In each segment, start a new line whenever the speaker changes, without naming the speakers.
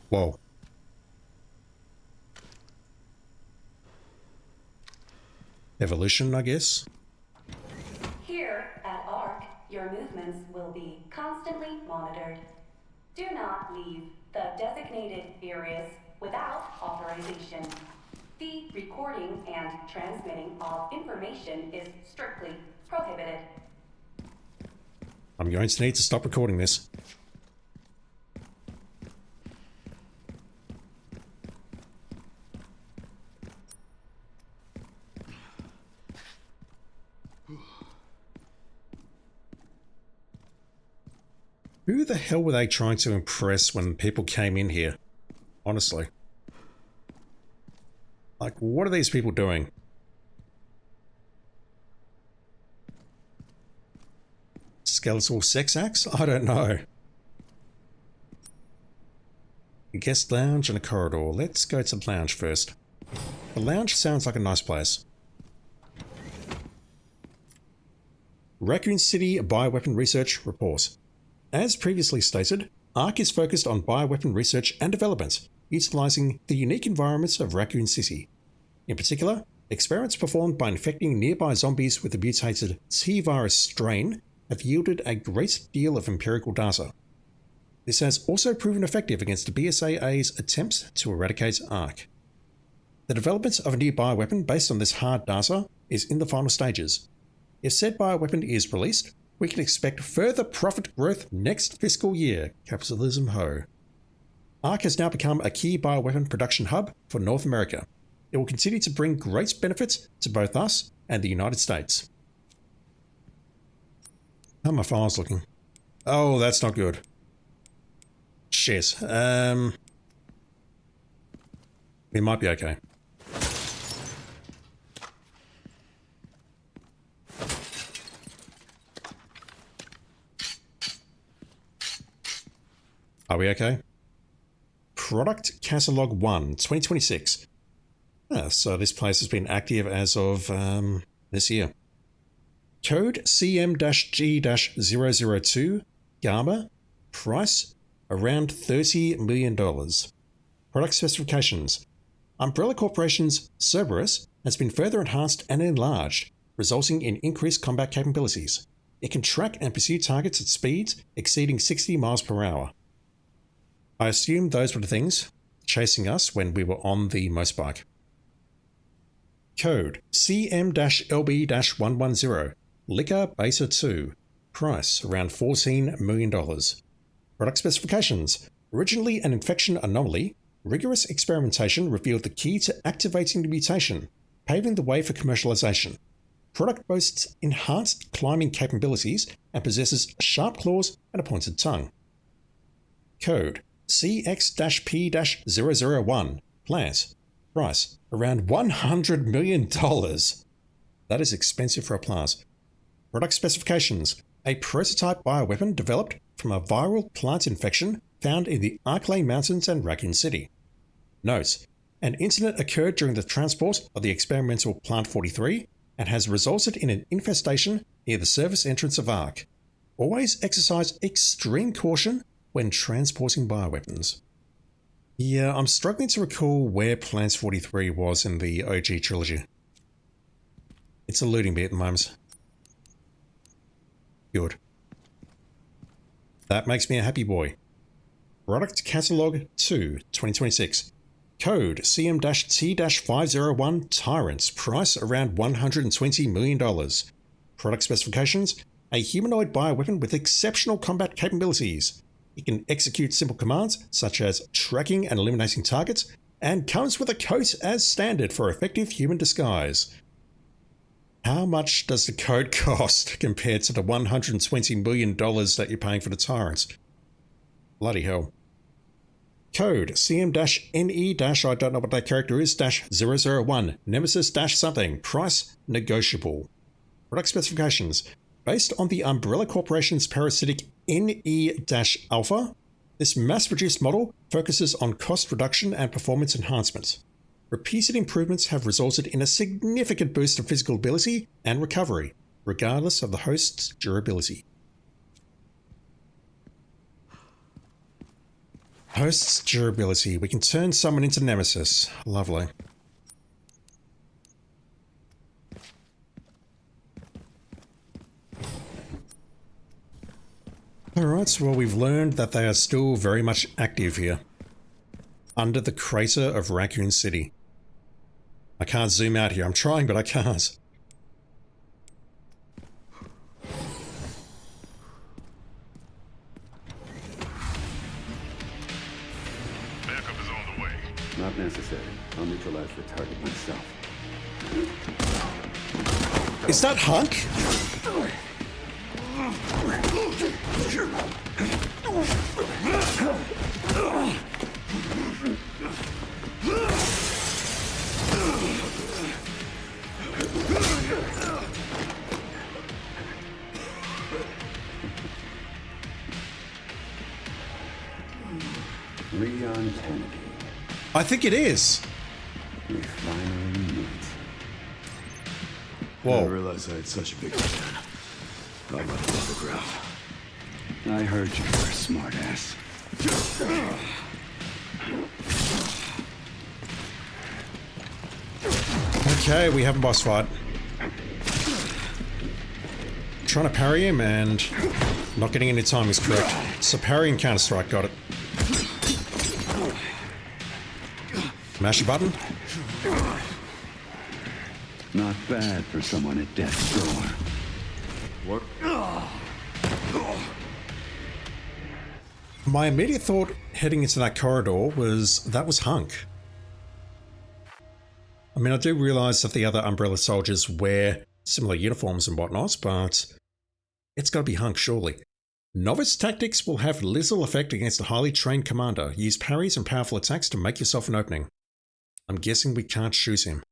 Whoa. Evolution, I guess.
Here at ARC, your movements will be constantly monitored. Do not leave the designated areas without authorization. The recording and transmitting of information is strictly prohibited.
I'm going to need to stop recording this. Who the hell were they trying to impress when people came in here? Honestly. Like, what are these people doing? Skeletal sex acts? I don't know. A guest lounge and a corridor. Let's go to the lounge first. The lounge sounds like a nice place. Raccoon City Bioweapon Research Report. As previously stated, ARC is focused on bioweapon research and development, utilizing the unique environments of Raccoon City. In particular, experiments performed by infecting nearby zombies with the mutated T-virus strain have yielded a great deal of empirical data. This has also proven effective against the BSAA's attempts to eradicate ARC. The development of a new bioweapon based on this hard data is in the final stages. If said bioweapon is released, we can expect further profit growth next fiscal year. Capitalism ho. ARC has now become a key bioweapon production hub for North America. It will continue to bring great benefits to both us and the United States. How are my files looking? Oh, that's not good. Shit. We might be okay. Are we okay? Product Catalog 1, 2026. So this place has been active as of this year. Code CM-G-002, Gamma, price around $30 million. Product specifications. Umbrella Corporation's Cerberus has been further enhanced and enlarged, resulting in increased combat capabilities. It can track and pursue targets at speeds exceeding 60 miles per hour. I assume those were the things chasing us when we were on the motorbike. Code CM-LB-110, Liquor Beta 2, price around $14 million. Product specifications. Originally an infection anomaly, rigorous experimentation revealed the key to activating the mutation, paving the way for commercialization. Product boasts enhanced climbing capabilities and possesses sharp claws and a pointed tongue. Code CX-P-001, plant, price around $100 million. That is expensive for a plant. Product specifications. A prototype bioweapon developed from a viral plant infection found in the Arklay Mountains and Raccoon City. Note: an incident occurred during the transport of the experimental Plant 43 and has resulted in an infestation near the service entrance of ARC. Always exercise extreme caution when transporting bioweapons. Yeah, I'm struggling to recall where Plant 43 was in the OG trilogy. It's eluding me at the moment. Good. That makes me a happy boy. Product Catalog 2, 2026. Code CM-T-501 Tyrants. Price around $120 million. Product specifications. A humanoid bioweapon with exceptional combat capabilities. It can execute simple commands such as tracking and eliminating targets, and comes with a coat as standard for effective human disguise. How much does the coat cost compared to the $120 million that you're paying for the Tyrants? Bloody hell. Code CM-NE- I don't know what that character is, -001, Nemesis-something, price negotiable. Product specifications. Based on the Umbrella Corporation's parasitic NE-Alpha, this mass-produced model focuses on cost reduction and performance enhancement. Repeated improvements have resulted in a significant boost of physical ability and recovery, regardless of the host's durability. Host's durability. We can turn someone into Nemesis. Lovely. Alright, so well, we've learned that they are still very much active here. Under the crater of Raccoon City. I can't zoom out here. I'm trying, but I can't.
Backup is on the way.
Not necessary. I'll neutralize the target myself.
Is that Hunk?
Leon Kennedy.
I think it is.
We finally meet.
I
Whoa.
realized I had such a big fan. I got an autograph.
I heard you were a smartass.
Okay, we have a boss fight. Trying to parry him and not getting any time is correct. So parry and counter strike, got it. Mash a button.
Not bad for someone at death's door.
What?
My immediate thought heading into that corridor was that was Hunk. I mean, I do realize that the other Umbrella soldiers wear similar uniforms and whatnot, but it's gotta be Hunk, surely. Novice tactics will have little effect against a highly trained commander. Use parries and powerful attacks to make yourself an opening. I'm guessing we can't shoot him.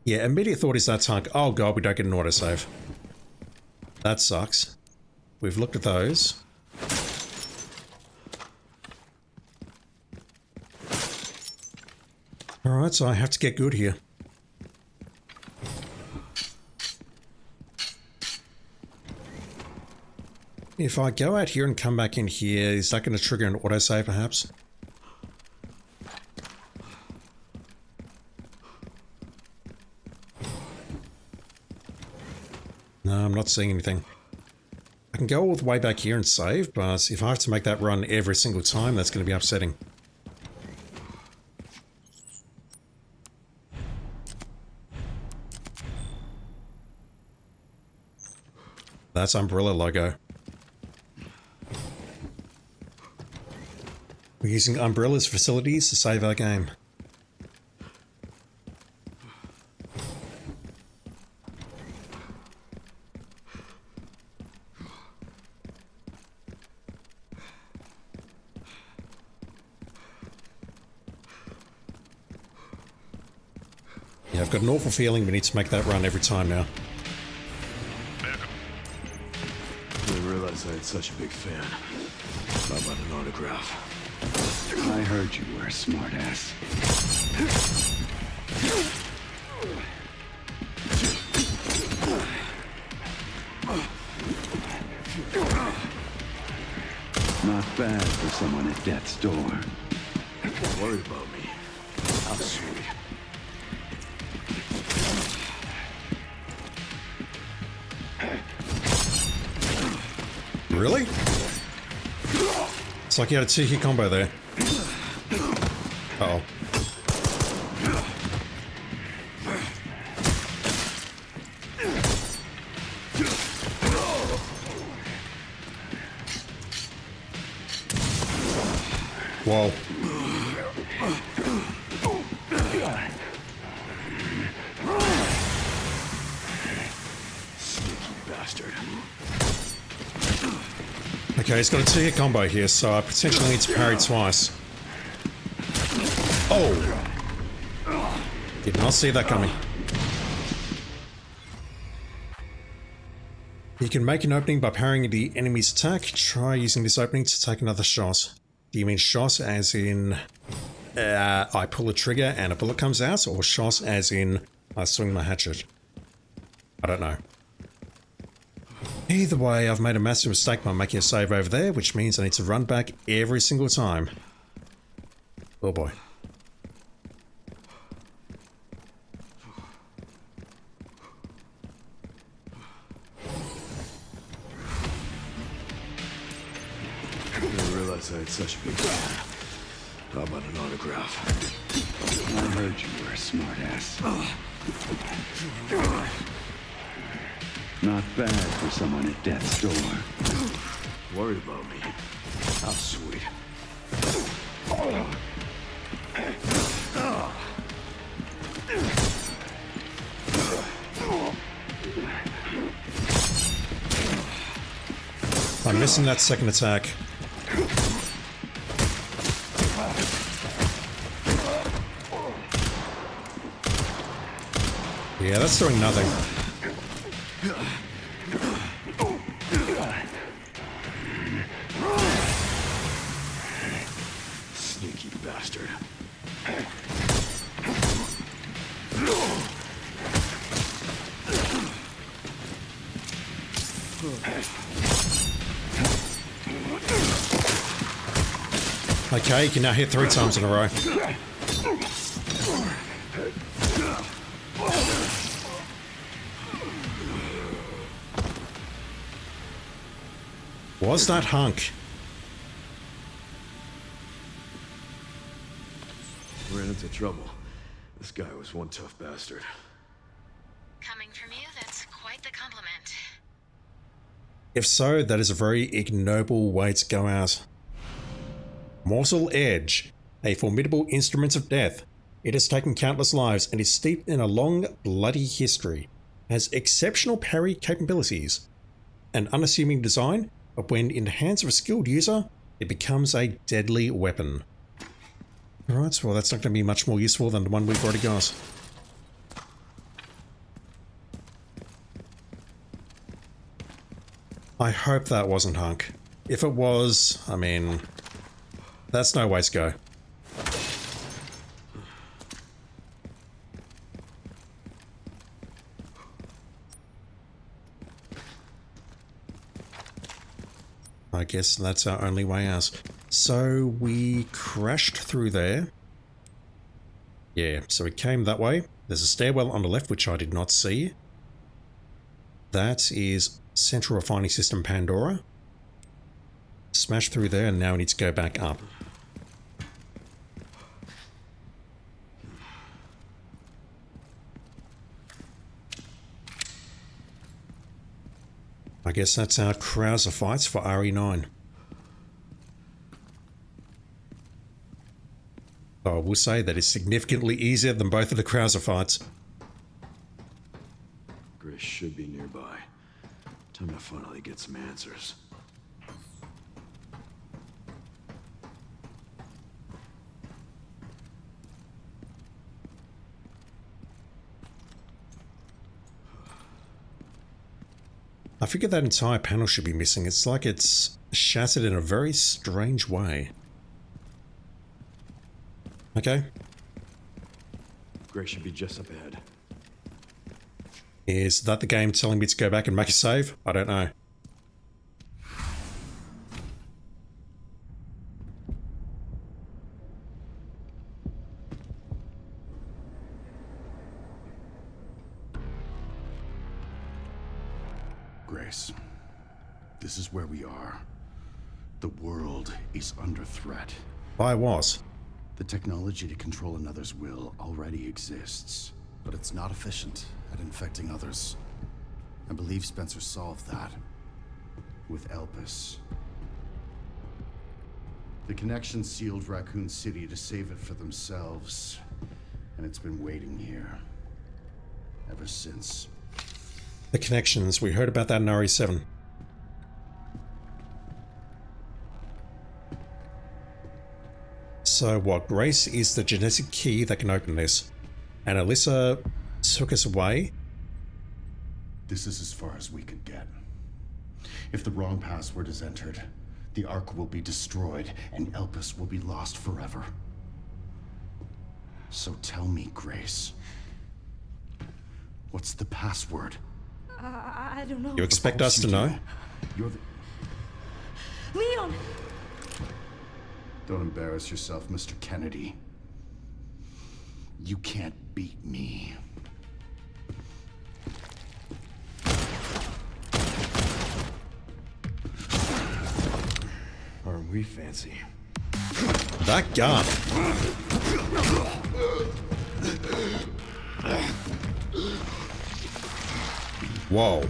Yeah, immediate thought is that's Hunk. Oh god, we don't get an autosave. That sucks. We've looked at those. Alright, so I have to get good here. If I go out here and come back in here, is that going to trigger an autosave perhaps? No, I'm not seeing anything. I can go all the way back here and save, but if I have to make that run every single time, that's going to be upsetting. That's Umbrella logo. We're using Umbrella's facilities to save our game. Yeah, I've got an awful feeling we need to make that run every time now.
I realized I had such a big fan. I got an autograph.
I heard you were a smartass. Not bad for someone at death's door.
Don't worry about me. I'm sweet.
Really? It's like you had a 2-hit combo there. Uh-oh. Whoa.
Sneaky bastard.
Okay, he's got a 2-hit combo here, so I potentially need to parry twice. Oh! Did not see that coming. You can make an opening by parrying the enemy's attack. Try using this opening to take another shot. Do you mean shot as in I pull a trigger and a bullet comes out, or shot as in I swing my hatchet? I don't know. Either way, I've made a massive mistake by making a save over there, which means I need to run back every single time. Oh boy.
I didn't realize I had such a big fan. How about an autograph?
I heard you were a smartass. Not bad for someone at death's door.
Worried about me? How sweet.
I'm missing that second attack. Yeah, that's doing nothing.
Sneaky bastard.
Okay, you can now hit 3 times in a row. Was that Hunk?
Ran into trouble. This guy was one tough bastard.
Coming from you, that's quite the compliment.
If so, that is a very ignoble way to go out. Morsel Edge, a formidable instrument of death. It has taken countless lives and is steeped in a long, bloody history. Has exceptional parry capabilities. An unassuming design, but when in the hands of a skilled user, it becomes a deadly weapon. Alright, well that's not going to be much more useful than the one we've already got. I hope that wasn't Hunk. If it was, I mean, that's no way to go. I guess that's our only way out. So we crashed through there. Yeah, so we came that way. There's a stairwell on the left, which I did not see. That is Central Refining System Pandora. Smash through there, and now we need to go back up. I guess that's our Krauser fights for RE9. I will say that is significantly easier than both of the Krauser fights.
Grace should be nearby. Time to finally get some answers.
I figured that entire panel should be missing. It's like it's shattered in a very strange way. Okay.
Grace should be just up ahead.
Is that the game telling me to go back and make a save? I don't know.
Grace, this is where we are. The world is under threat.
By what?
The technology to control another's will already exists, but it's not efficient at infecting others. I believe Spencer solved that with Elpis. The Connection sealed Raccoon City to save it for themselves, and it's been waiting here ever since.
The connections. We heard about that in RE7. So what? Grace is the genetic key that can open this. And Alyssa took us away.
This is as far as we could get. If the wrong password is entered, the Ark will be destroyed and Elpis will be lost forever. So tell me, Grace, what's the password?
I don't know.
You expect us to
You do.
know?
You're the...
Leon!
Don't embarrass yourself, Mr. Kennedy. You can't beat me.
Aren't we fancy?
That gun. Whoa.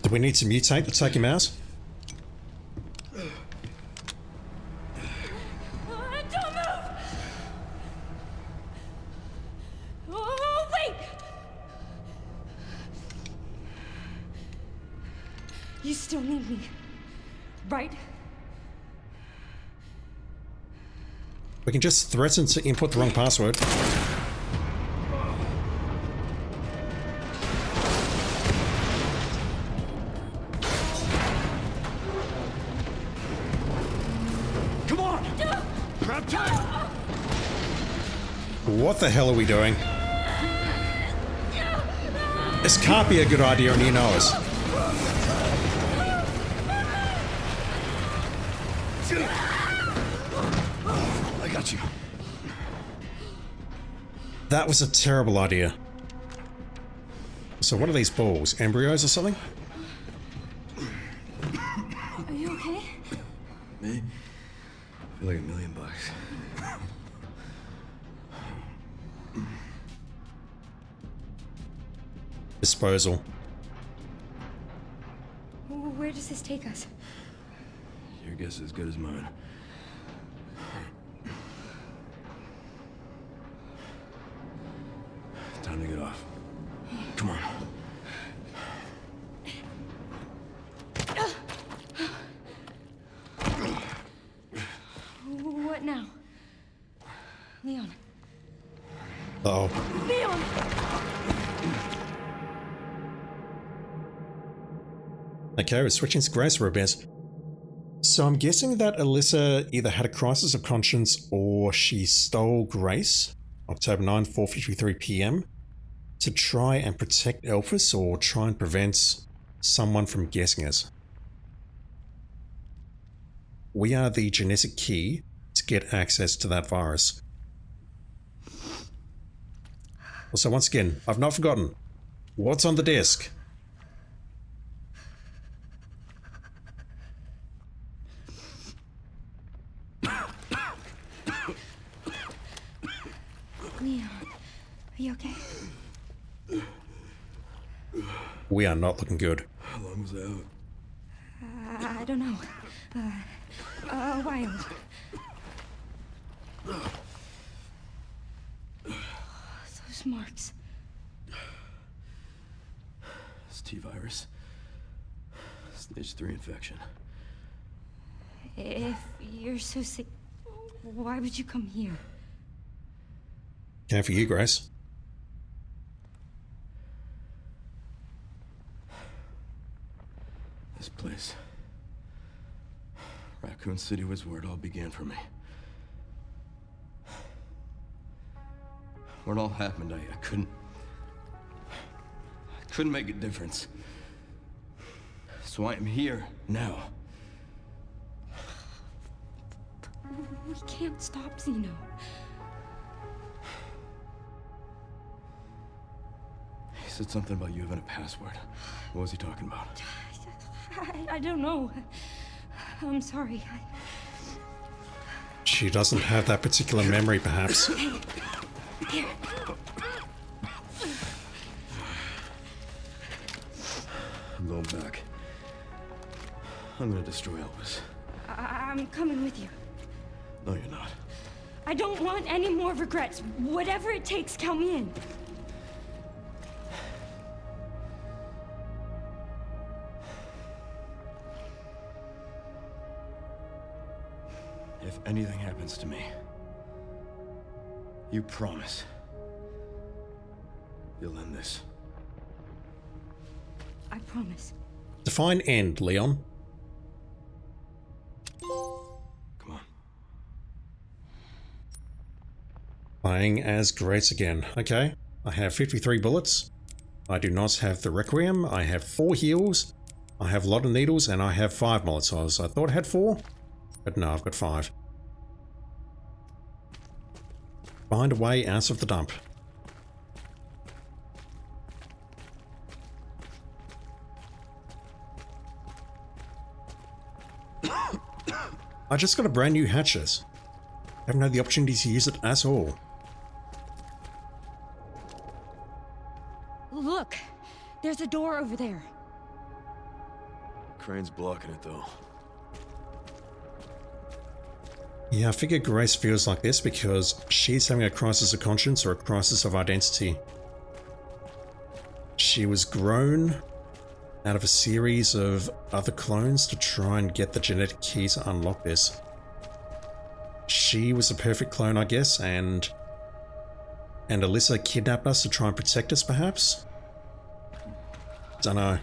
Do we need to mutate to take him out?
Don't move! Oh, wait! You still need me, right?
We can just threaten to input the wrong password.
Come on! Grab tight!
What the hell are we doing? This can't be a good idea and you know it.
I got you.
That was a terrible idea. So what are these balls? Embryos or something?
Are you okay?
Me? I feel like $1 million.
Disposal.
Where does this take us?
Your guess is as good as mine. Time to get off. Come on.
What now? Leon.
Uh-oh.
Leon!
Okay, we're switching to Grace for a bit. So I'm guessing that Alyssa either had a crisis of conscience or she stole Grace, October 9, 4:53 p.m, to try and protect Elphys or try and prevent someone from guessing it. We are the genetic key to get access to that virus. Also, once again, I've not forgotten. What's on the disk?
Leon, are you okay?
We are not looking good.
How long was I out?
I don't know. A while. Those marks.
It's T-virus. Stage 3 infection.
If you're so sick, why would you come here?
Came for you, Grace.
This place. Raccoon City was where it all began for me. Where it all happened, I couldn't make a difference. So I am here now.
We can't stop Zeno.
He said something about you having a password. What was he talking about?
I don't know. I'm sorry.
She doesn't have that particular memory, perhaps.
Here.
I'm going back. I'm gonna destroy Elvis.
I'm coming with you.
No, you're not.
I don't want any more regrets. Whatever it takes, count me in.
If anything happens to me, you promise you'll end this.
I promise.
Define end, Leon.
Come on.
Playing as Grace again. Okay. I have 53 bullets. I do not have the Requiem. I have 4 heals. I have a lot of needles, and I have 5 Molotovs. I thought I had 4, but no, I've got 5. Find a way out of the dump. I just got a brand new hatchet. Haven't had the opportunity to use it at all.
Look, there's a door over there.
Crane's blocking it though.
Yeah, I figure Grace feels like this because she's having a crisis of conscience or a crisis of identity. She was grown out of a series of other clones to try and get the genetic key to unlock this. She was a perfect clone, I guess, and Alyssa kidnapped us to try and protect us, perhaps? Dunno.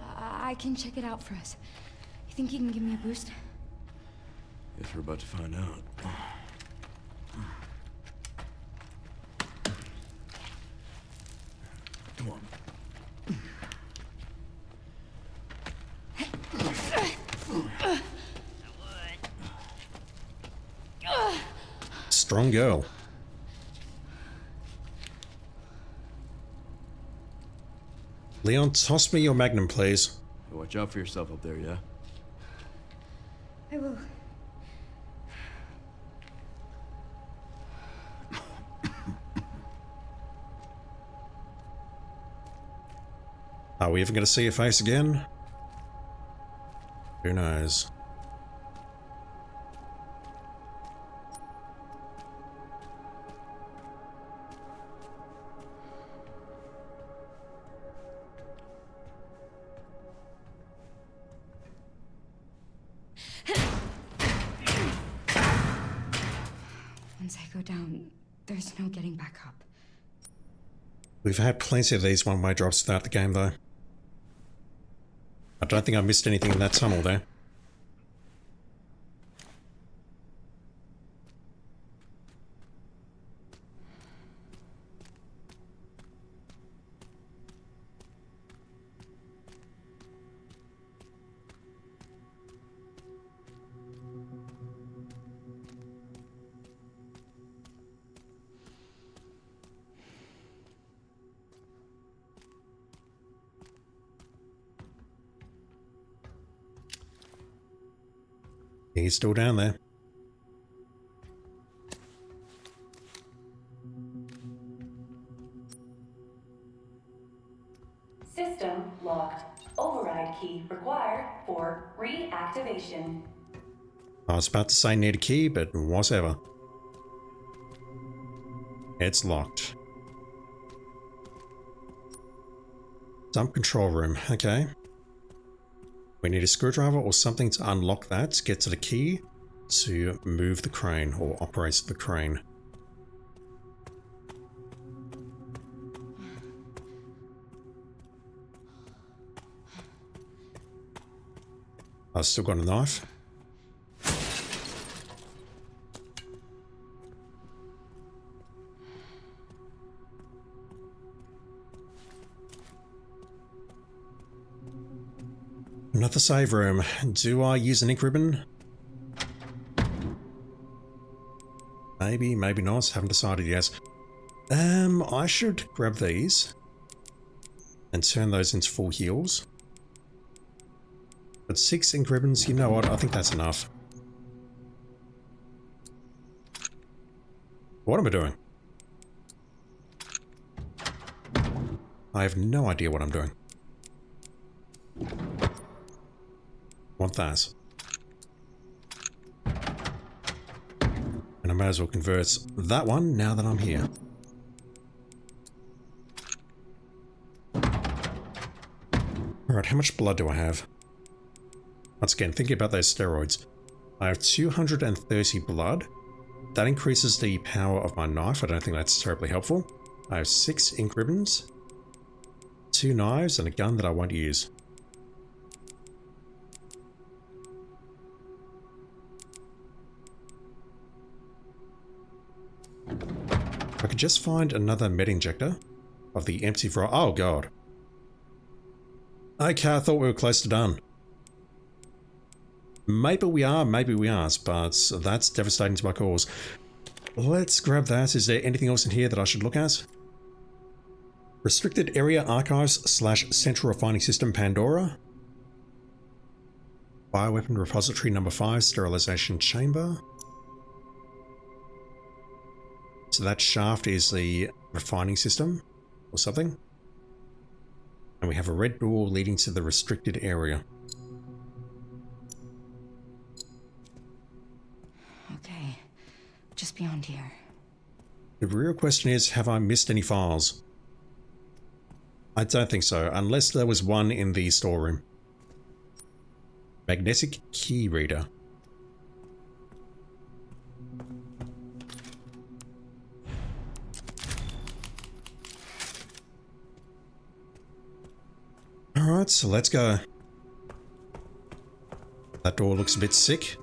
I can check it out for us. You think you can give me a boost?
Guess we're about to find out. Come on.
Strong girl. Leon, toss me your magnum, please.
Hey, watch out for yourself up there, yeah?
I will.
Are we ever going to see your face again? Who knows?
Once I go down, there's no getting back up.
We've had plenty of these one-way drops throughout the game, though. I don't think I missed anything in that tunnel, though. He's still down there.
System locked. Override key required for reactivation.
I was about to say need a key, but whatever. It's locked. Dump control room, okay. We need a screwdriver or something to unlock that to get to the key to move the crane or operate the crane. I've still got a knife. Another save room. Do I use an ink ribbon? Maybe, maybe not. Haven't decided yet. I should grab these and turn those into full heals. But 6 ink ribbons, you know what? I think that's enough. What am I doing? I have no idea what I'm doing. Want that. And I may as well convert that one now that I'm here. Alright, how much blood do I have? Once again, thinking about those steroids. I have 230 blood. That increases the power of my knife. I don't think that's terribly helpful. I have 6 ink ribbons. 2 knives and a gun that I won't use. I could just find another med injector of the empty oh god. Okay, I thought we were close to done. Maybe we are, maybe we aren't, but that's devastating to my cause. Let's grab that. Is there anything else in here that I should look at? Restricted Area Archives / Central Refining System Pandora. Bioweapon Repository number 5, Sterilization Chamber. So that shaft is the refining system or something. And we have a red door leading to the restricted area.
Okay, just beyond here.
The real question is, have I missed any files? I don't think so, unless there was one in the storeroom. Magnetic key reader. Alright, so let's go. That door looks a bit sick.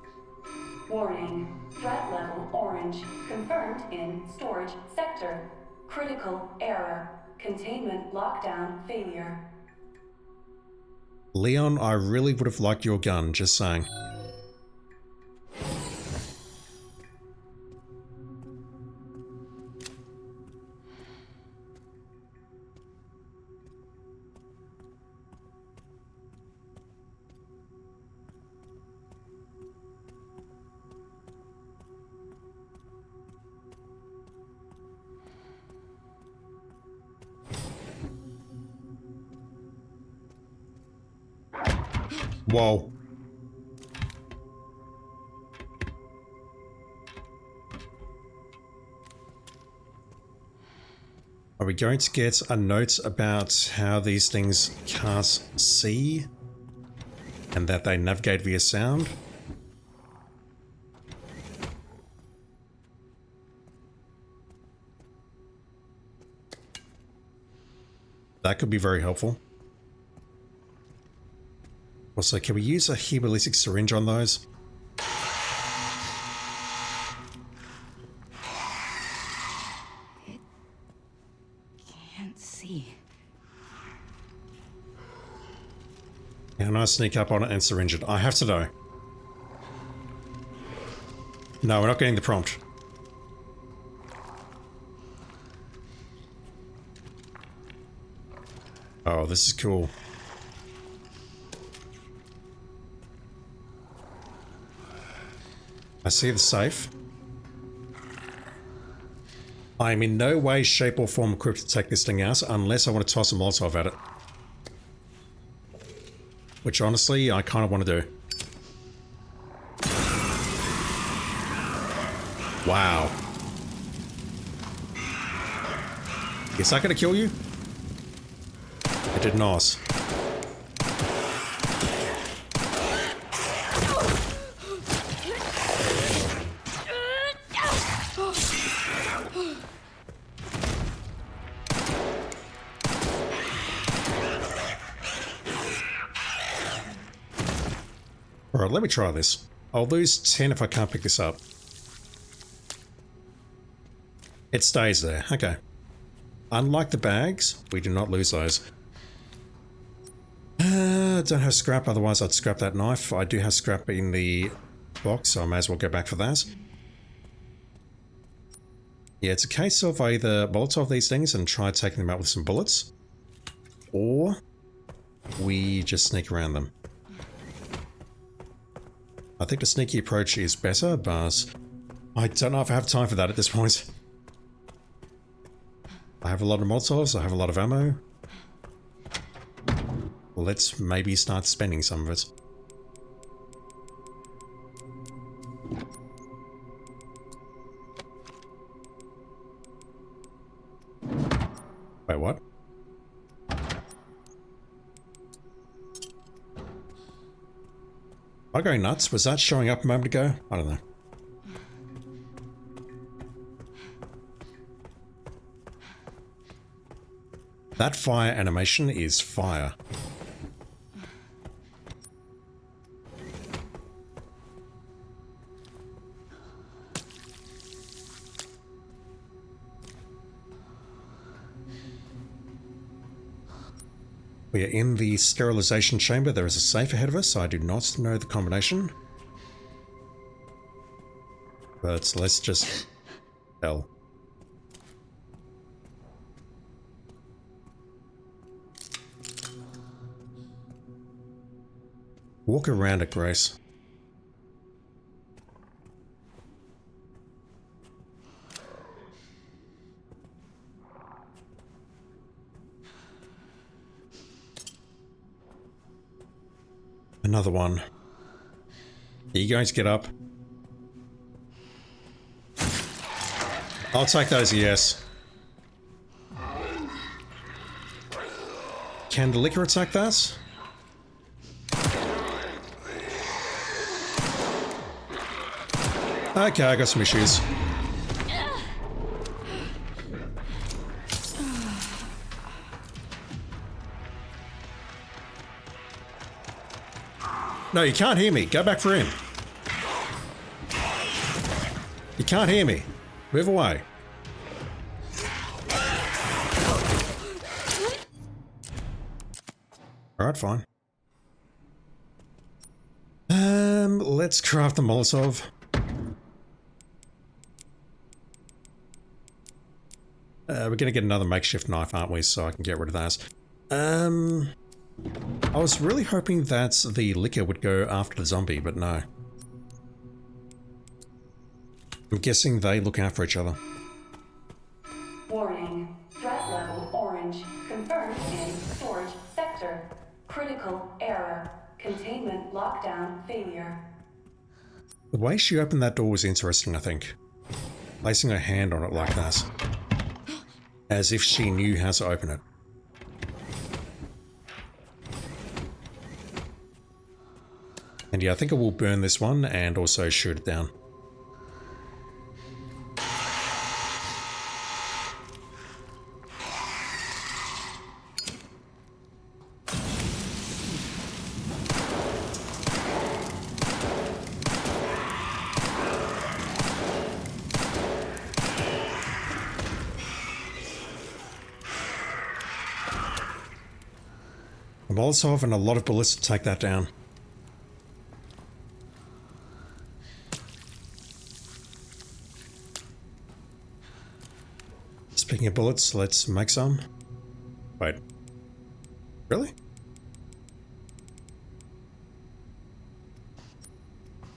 Warning. Threat level orange. Confirmed in storage sector. Critical error. Containment lockdown failure.
Leon, I really would have liked your gun, just saying. Whoa. Are we going to get a note about how these things can't see and that they navigate via sound? That could be very helpful. Also, can we use a hemolytic syringe on those?
It can't see.
Can I sneak up on it and syringe it? I have to know. No, we're not getting the prompt. Oh, this is cool. I see the safe. I am in no way, shape or form equipped to take this thing out unless I want to toss a Molotov at it. Which honestly, I kind of want to do. Wow. Is that going to kill you? It did not. Alright, let me try this. I'll lose 10 if I can't pick this up. It stays there. Okay. Unlike the bags, we do not lose those. Don't have scrap, otherwise I'd scrap that knife. I do have scrap in the box, so I may as well go back for that. Yeah, it's a case of I either Molotov these things and try taking them out with some bullets, or we just sneak around them. I think the sneaky approach is better, but I don't know if I have time for that at this point. I have a lot of Molotovs, I have a lot of ammo. Let's maybe start spending some of it. Wait, what? Am I going nuts? Was that showing up a moment ago? I don't know. That fire animation is fire. We are in the sterilization chamber. There is a safe ahead of us. I do not know the combination. But let's just tell. Walk around it, Grace. Another one. You guys get up. I'll take those as a yes. Can the liquor attack that? Okay, I got some issues. No, you can't hear me. Go back for him. You can't hear me. Move away. Alright, fine. Let's craft the Molotov. We're gonna get another makeshift knife, aren't we? So I can get rid of that. I was really hoping that the liquor would go after the zombie, but no. I'm guessing they look out for each other.
Warning. Threat level orange. Confirmed in storage sector. Critical error. Containment lockdown failure.
The way she opened that door was interesting, I think. Placing her hand on it like that. As if she knew how to open it. And yeah, I think I will burn this one and also shoot it down. A Molotov and a lot of bullets to take that down. Speaking of bullets, let's make some. Wait. Really?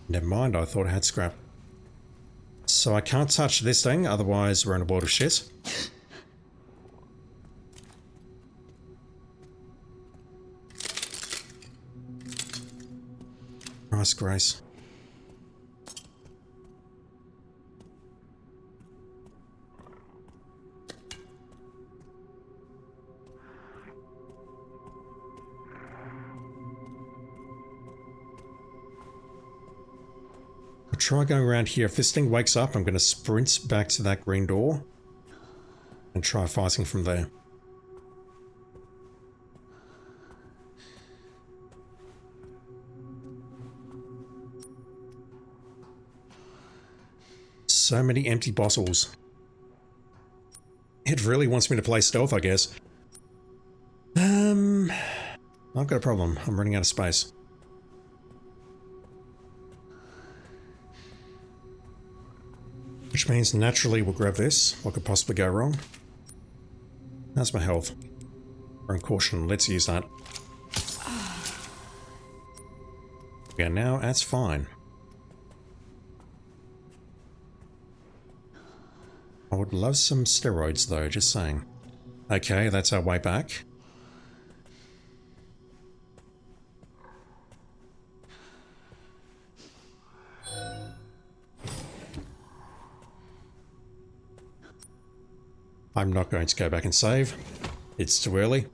Never mind, I thought I had scrap. So I can't touch this thing, otherwise we're in a world of shit. Nice, Grace. I'll try going around here. If this thing wakes up, I'm going to sprint back to that green door and try fighting from there. So many empty bottles. It really wants me to play stealth, I guess. I've got a problem. I'm running out of space. Which means naturally we'll grab this. What could possibly go wrong? How's my health? Run caution. Let's use that. Yeah, now that's fine. I would love some steroids though, just saying. Okay, that's our way back. I'm not going to go back and save. It's too early.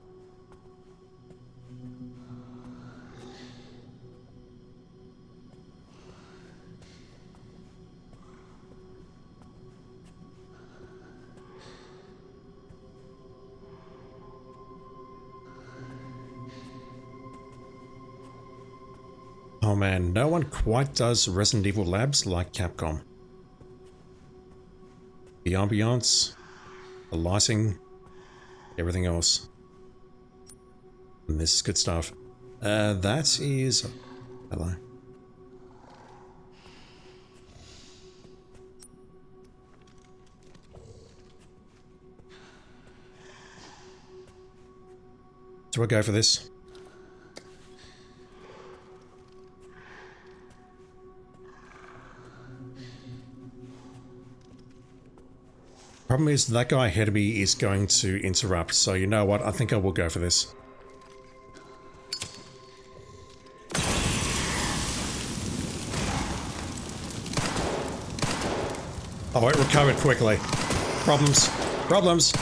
Oh man, no one quite does Resident Evil Labs like Capcom. The ambiance, the lighting, everything else. And this is good stuff. That is... Hello. Do I go for this? Problem is that guy ahead of me is going to interrupt, so you know what, I think I will go for this. Oh, it recovered quickly. Problems. Problems.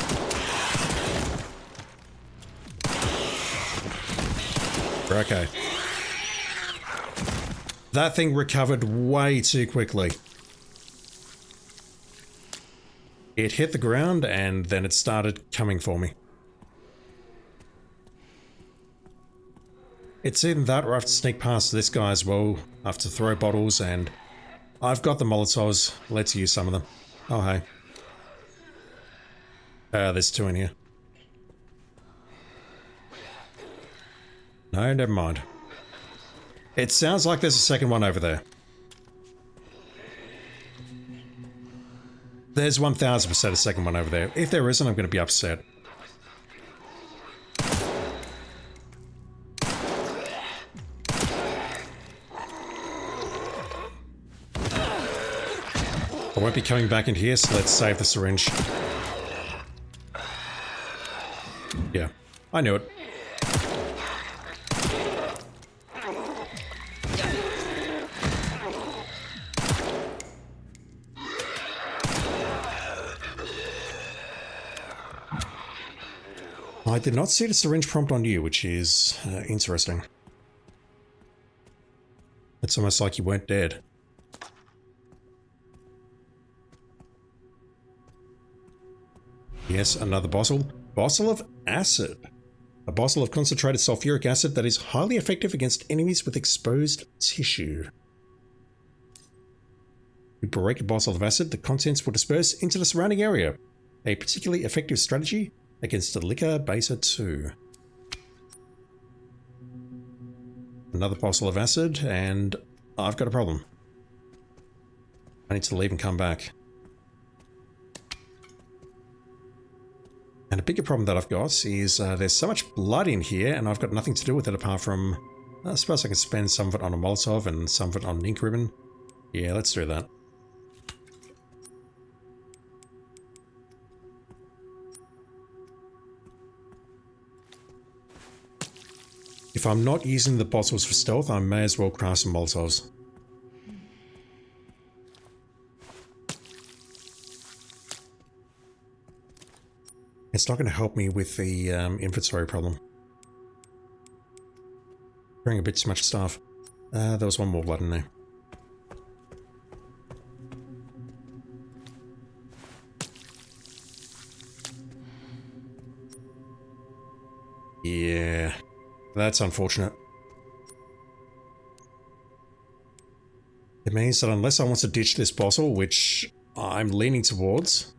Okay. That thing recovered way too quickly. It hit the ground and then it started coming for me. It's either that or I have to sneak past this guy as well. I have to throw bottles and I've got the Molotovs. Let's use some of them. Oh, hey. There's two in here. No, never mind. It sounds like there's a second one over there. There's 1000% a second one over there. If there isn't, I'm going to be upset. I won't be coming back in here, so let's save the syringe. Yeah, I knew it. I did not see the syringe prompt on you, which is interesting. It's almost like you weren't dead. Yes, another bottle. Bottle of acid. A bottle of concentrated sulfuric acid that is highly effective against enemies with exposed tissue. You break a bottle of acid, the contents will disperse into the surrounding area. A particularly effective strategy against the liquor beta 2. Another bottle of acid, and I've got a problem. I need to leave and come back. And a bigger problem that I've got is there's so much blood in here, and I've got nothing to do with it apart from... I suppose I can spend some of it on a Molotov and some of it on an ink ribbon. Yeah, let's do that. If I'm not using the bottles for stealth, I may as well craft some Molotovs. It's not going to help me with the inventory problem. Carrying a bit too much stuff. There was one more blood in there. Yeah, that's unfortunate. It means that unless I want to ditch this bottle, which I'm leaning towards,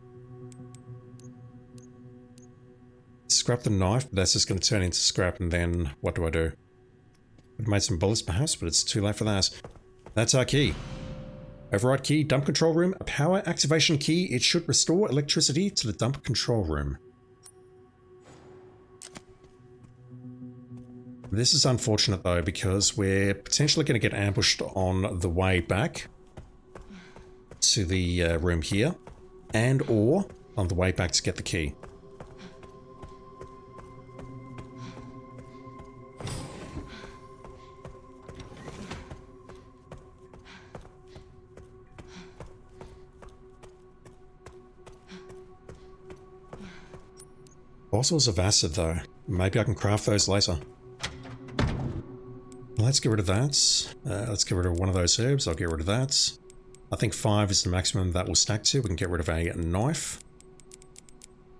scrap the knife, but that's just going to turn into scrap, and then what do I do? I've made some bullets perhaps, but it's too late for that. That's our key. Override key, dump control room, a power activation key. It should restore electricity to the dump control room. This is unfortunate though, because we're potentially going to get ambushed on the way back to the room here, and or on the way back to get the key. Bottles of acid though. Maybe I can craft those later. Let's get rid of that. Let's get rid of one of those herbs. I'll get rid of that. I think 5 is the maximum that will stack to. We can get rid of a knife.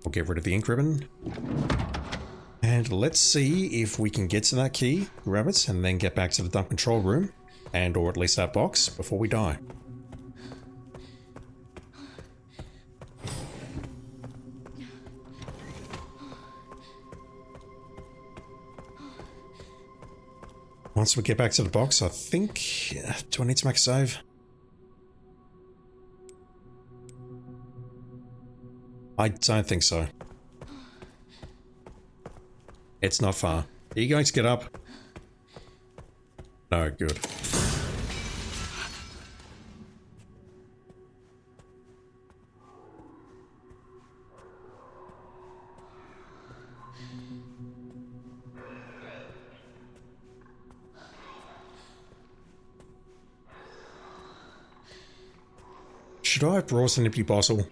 We'll get rid of the ink ribbon. And let's see if we can get to that key, grab it, and then get back to the dump control room. And or at least that box before we die. Once we get back to the box, I think... do I need to make a save? I don't think so. It's not far. Are you going to get up? No, good. Should I have brought an empty bottle?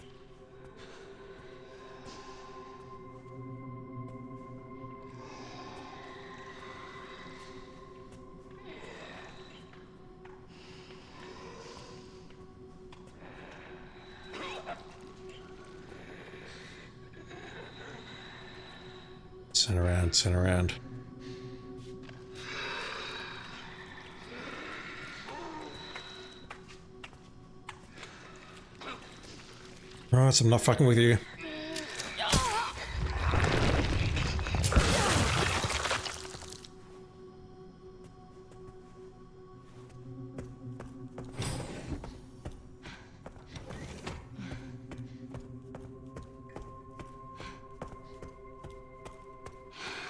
Turn around, turn around. Right, I'm not fucking with you.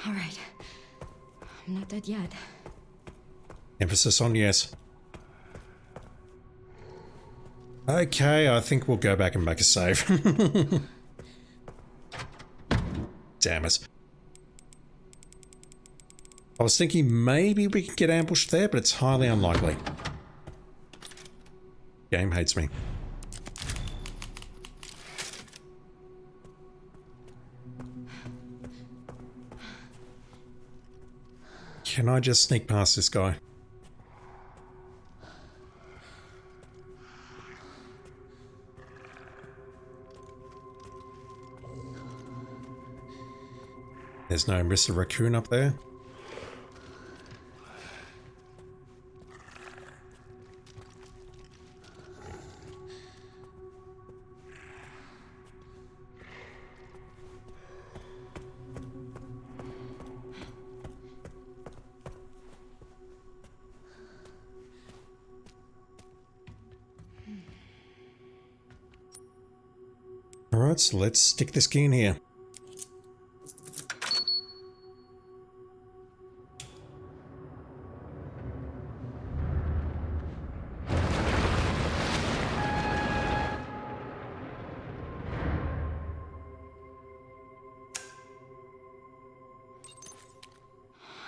All right. I'm not dead yet.
Emphasis on yes. Okay, I think we'll go back and make a save. Damn it. I was thinking maybe we could get ambushed there, but it's highly unlikely. Game hates me. Can I just sneak past this guy? There's no Mr. Raccoon up there. Alright, so let's stick this key in here.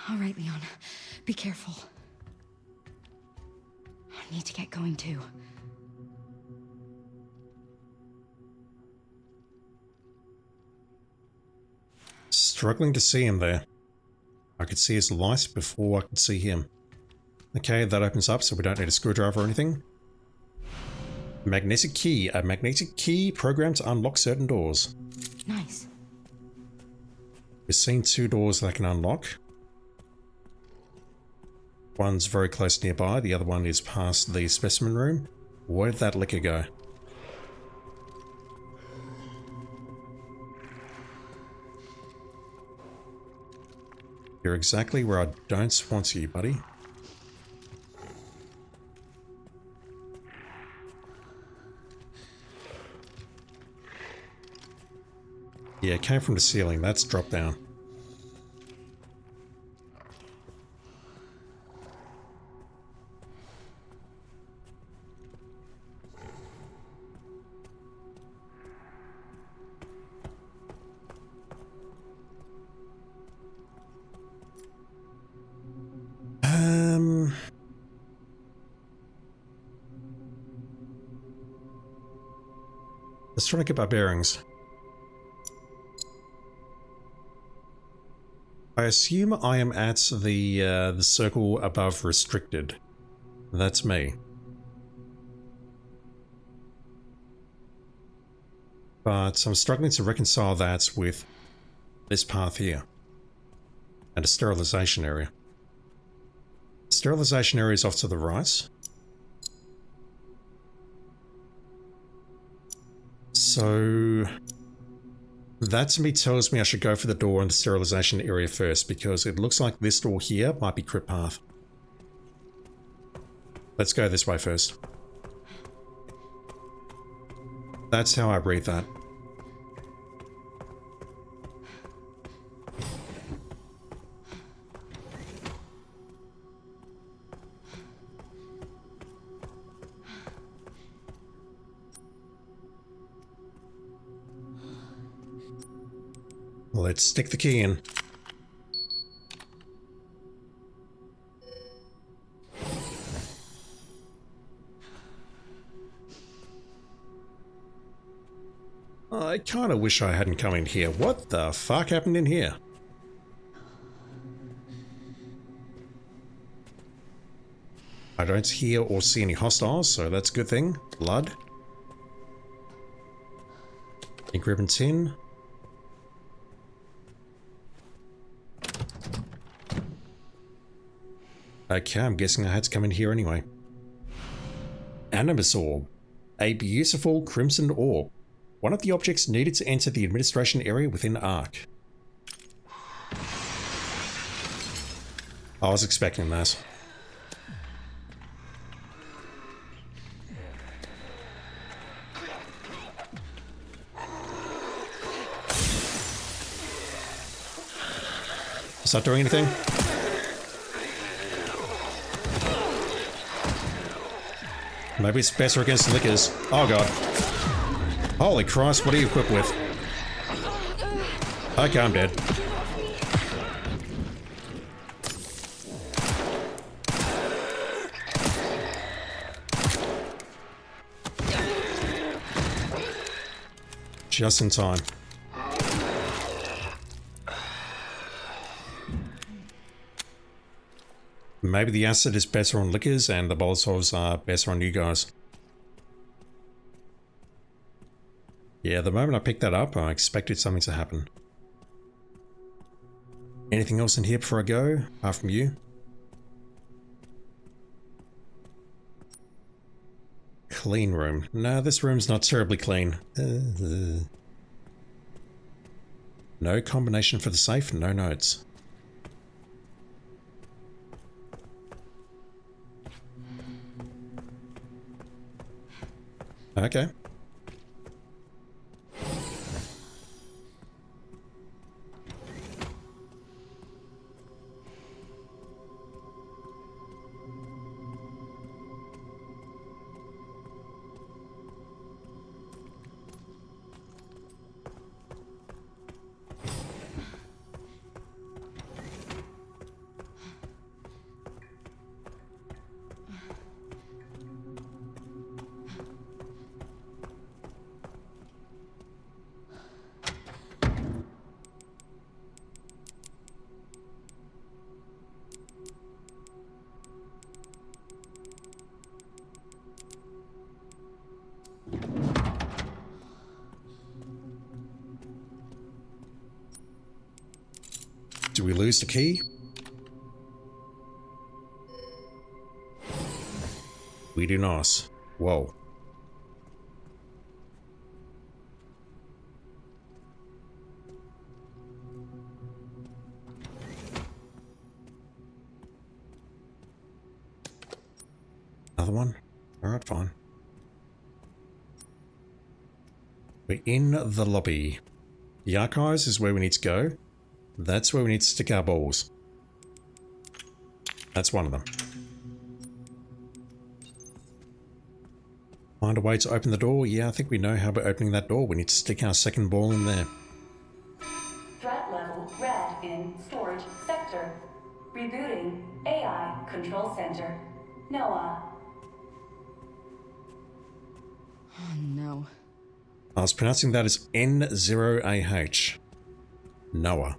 All right, Leon. Be careful. I need to get going too.
Struggling to see him there. I could see his light before I could see him. Okay, that opens up so we don't need a screwdriver or anything. Magnetic key. A magnetic key programmed to unlock certain doors.
Nice.
We've seen two doors that can unlock. One's very close nearby, the other one is past the specimen room. Where did that liquor go? You're exactly where I don't want you, buddy. Yeah, it came from the ceiling. That's drop down. Let's try to get our bearings. I assume I am at the circle above restricted. That's me. But I'm struggling to reconcile that with this path here. And a sterilization area. Sterilization area is off to the right. So that to me tells me I should go for the door in the sterilization area first, because it looks like this door here might be crypt path. Let's go this way first. That's how I read that. Let's stick the key in. I kind of wish I hadn't come in here. What the fuck happened in here? I don't hear or see any hostiles, so that's a good thing. Blood. Ink ribbon tin. Okay, I'm guessing I had to come in here anyway. Animus orb. A beautiful crimson orb. One of the objects needed to enter the administration area within Ark. I was expecting that. Is that doing anything? Maybe it's better against lickers. Oh god. Holy Christ, what are you equipped with? Okay, I'm dead. Just in time. Maybe the acid is better on lickers and the Molotovs are better on you guys. Yeah, the moment I picked that up, I expected something to happen. Anything else in here before I go, apart from you? Clean room. No, this room's not terribly clean. No combination for the safe, no notes. Okay. Do we lose the key? We do not. Whoa. Another one? Alright, fine. We're in the lobby. The archives is where we need to go. That's where we need to stick our balls. That's one of them. Find a way to open the door? Yeah, I think we know how we're opening that door. We need to stick our second ball in there.
Threat level red in storage sector. Rebooting AI control center. Noah.
Oh no.
I was pronouncing that as N0AH. Noah.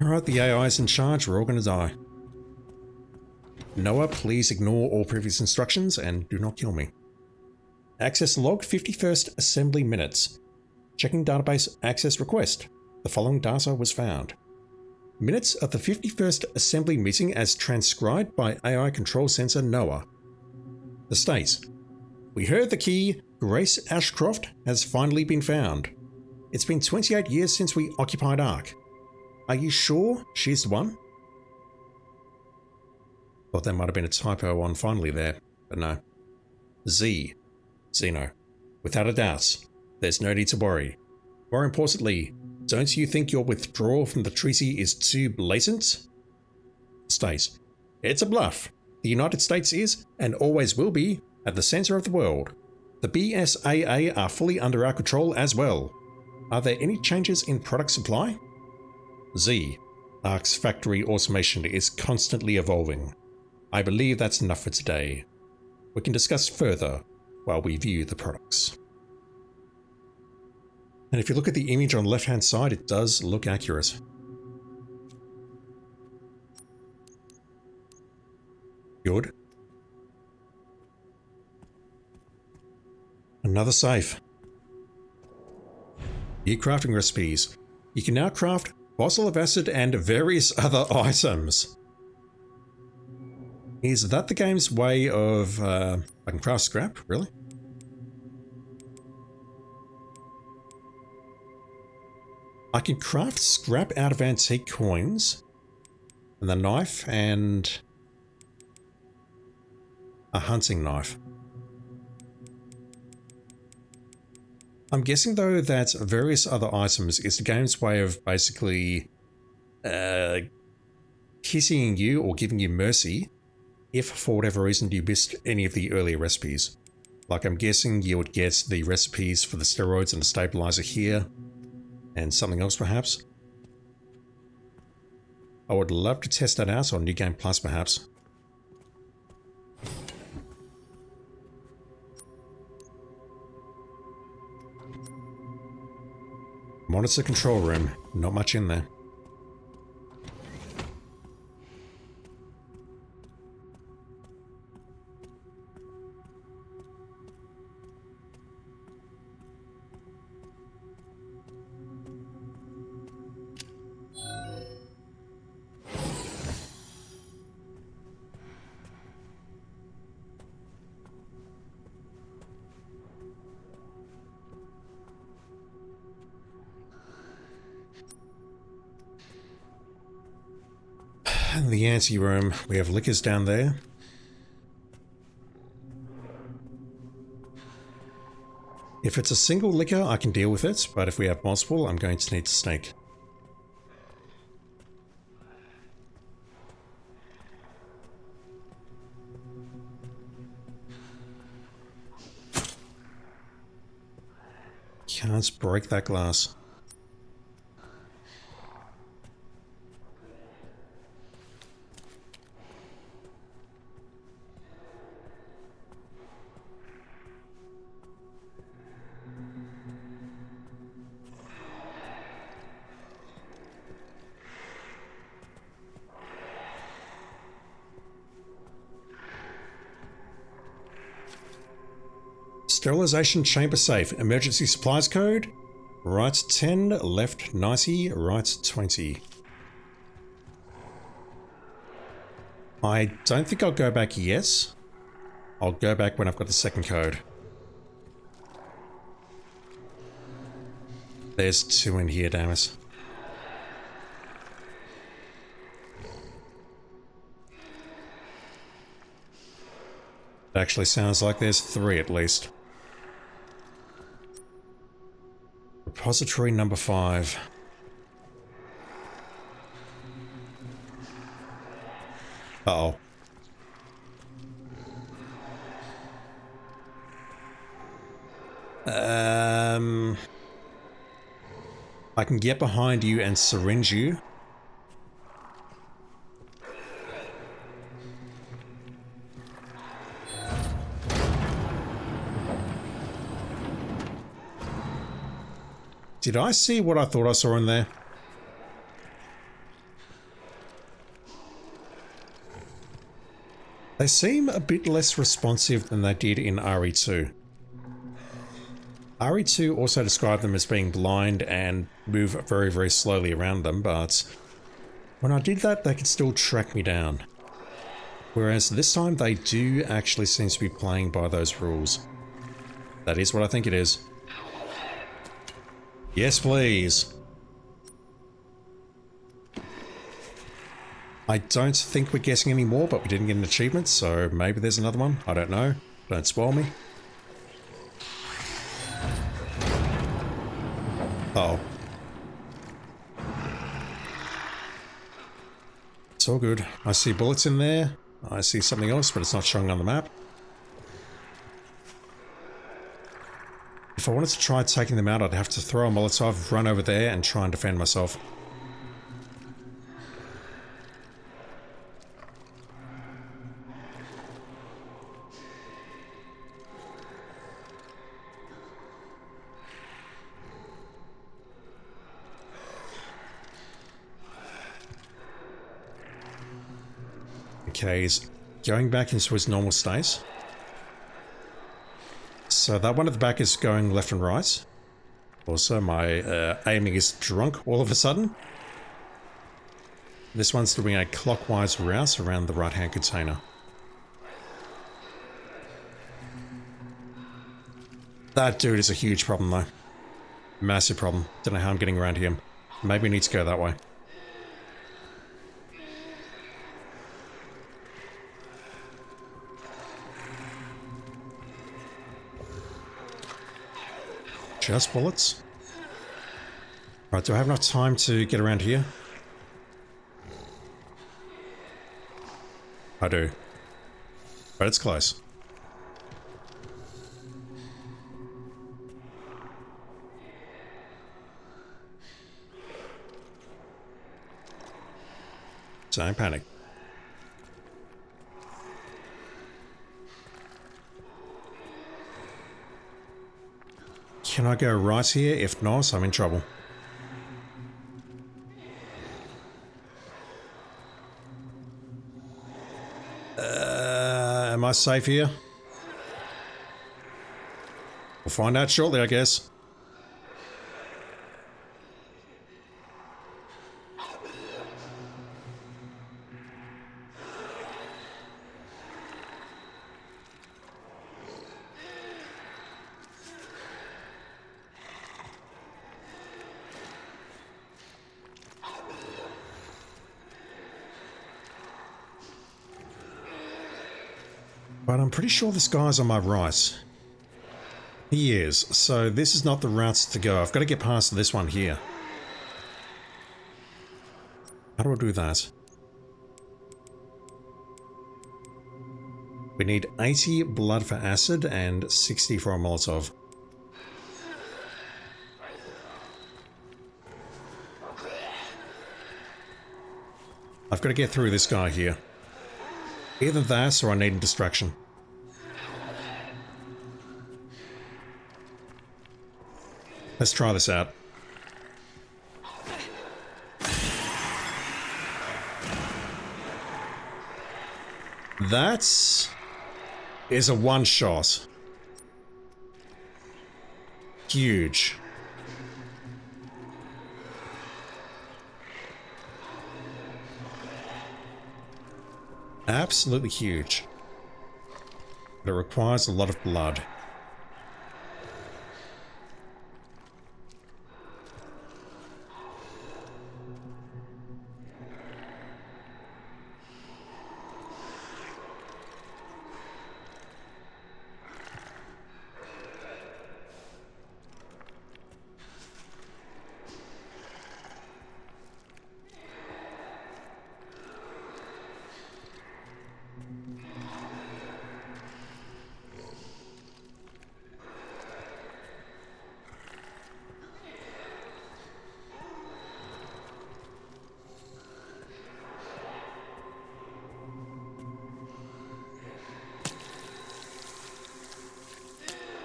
Alright, the AI is in charge. We're all gonna die. Noah, please ignore all previous instructions and do not kill me. Access log 51st assembly minutes. Checking database access request. The following data was found. Minutes of the 51st Assembly meeting as transcribed by AI Control Center Noah. The states, "We heard the key, Grace Ashcroft, has finally been found. It's been 28 years since we occupied Ark. Are you sure she's the one?" Thought there might have been a typo on finally there, but no. Zeno. Without a doubt, there's no need to worry. More importantly, don't you think your withdrawal from the treaty is too blatant? States, "It's a bluff. The United States is, and always will be, at the center of the world. The BSAA are fully under our control as well. Are there any changes in product supply?" Ark's factory automation is constantly evolving. I believe that's enough for today. We can discuss further while we view the products. And if you look at the image on the left-hand side, it does look accurate. Good. Another safe. New crafting recipes. You can now craft fossil of acid and various other items. Is that the game's way of, I can craft scrap, really? I can craft scrap out of antique coins, and the knife, and a hunting knife. I'm guessing though that various other items is the game's way of basically pitying you or giving you mercy if for whatever reason you missed any of the earlier recipes. Like I'm guessing you would get the recipes for the steroids and the stabilizer here, and something else perhaps. I would love to test that out on New Game Plus perhaps. Monitor control room, not much in there. The ante-room, we have liquors down there. If it's a single liquor, I can deal with it, but if we have multiple, I'm going to need to sneak. Can't break that glass. Sterilization chamber safe. Emergency supplies code. Right 10, left 90, right 20. I don't think I'll go back yet. I'll go back when I've got the second code. There's two in here, damn it. It actually sounds like there's three at least. Repository number 5. Uh-oh. I can get behind you and syringe you. Did I see what I thought I saw in there? They seem a bit less responsive than they did in RE2. RE2 also described them as being blind and move very, very slowly around them, but When I did that, they could still track me down. Whereas this time, they do actually seem to be playing by those rules. That is what I think it is. Yes, please. I don't think we're getting any more, but we didn't get an achievement, so maybe there's another one. I don't know. Don't spoil me. Uh-oh. It's all good. I see bullets in there. I see something else, but it's not showing on the map. If I wanted to try taking them out, I'd have to throw a Molotov, run over there, and try and defend myself. Okay, he's going back into his normal state. So that one at the back is going left and right. Also, my aiming is drunk all of a sudden. This one's doing a clockwise route around the right-hand container. That dude is a huge problem, though. Massive problem. Don't know how I'm getting around him. Maybe we need to go that way. Just bullets. Right, do I have enough time to get around here? I do. But it's close. Don't panic. Can I go right here? If not, I'm in trouble. Am I safe here? We'll find out shortly, I guess. But I'm pretty sure this guy's on my right. He is. So this is not the route to go. I've got to get past this one here. How do I do that? We need 80 blood for acid and 60 for a Molotov. I've got to get through this guy here. Either that or I need a distraction. Let's try this out. That is a one shot. Huge. Absolutely huge. But it requires a lot of blood.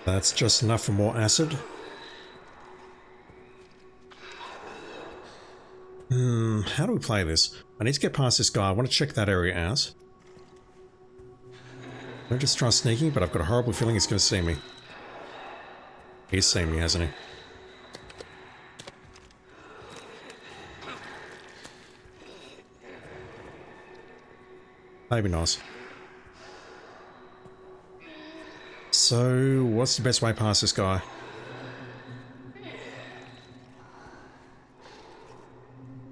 That's just enough for more acid. How do we play this? I need to get past this guy. I want to check that area out. Don't just try sneaking, but I've got a horrible feeling he's going to see me. He's seen me, hasn't he? Maybe not. So, what's the best way past this guy?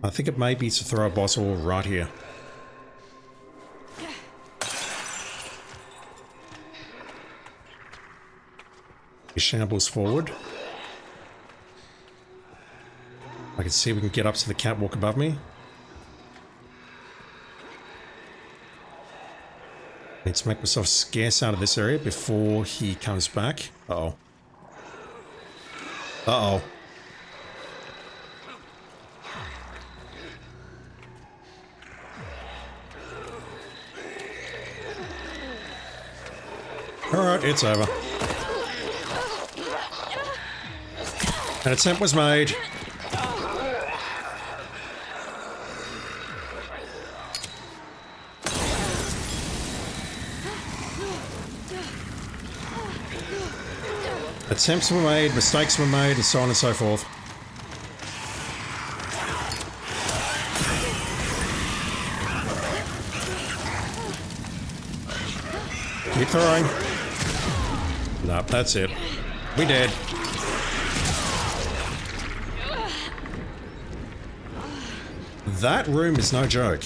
I think it may be to throw a bottle right here. He shambles forward. I can see we can get up to the catwalk above me. Need to make myself scarce out of this area before he comes back. Uh-oh. Uh-oh. Alright, it's over. An attempt was made. Attempts were made, mistakes were made, and so on and so forth. Keep throwing. Nope, that's it. We dead. That room is no joke.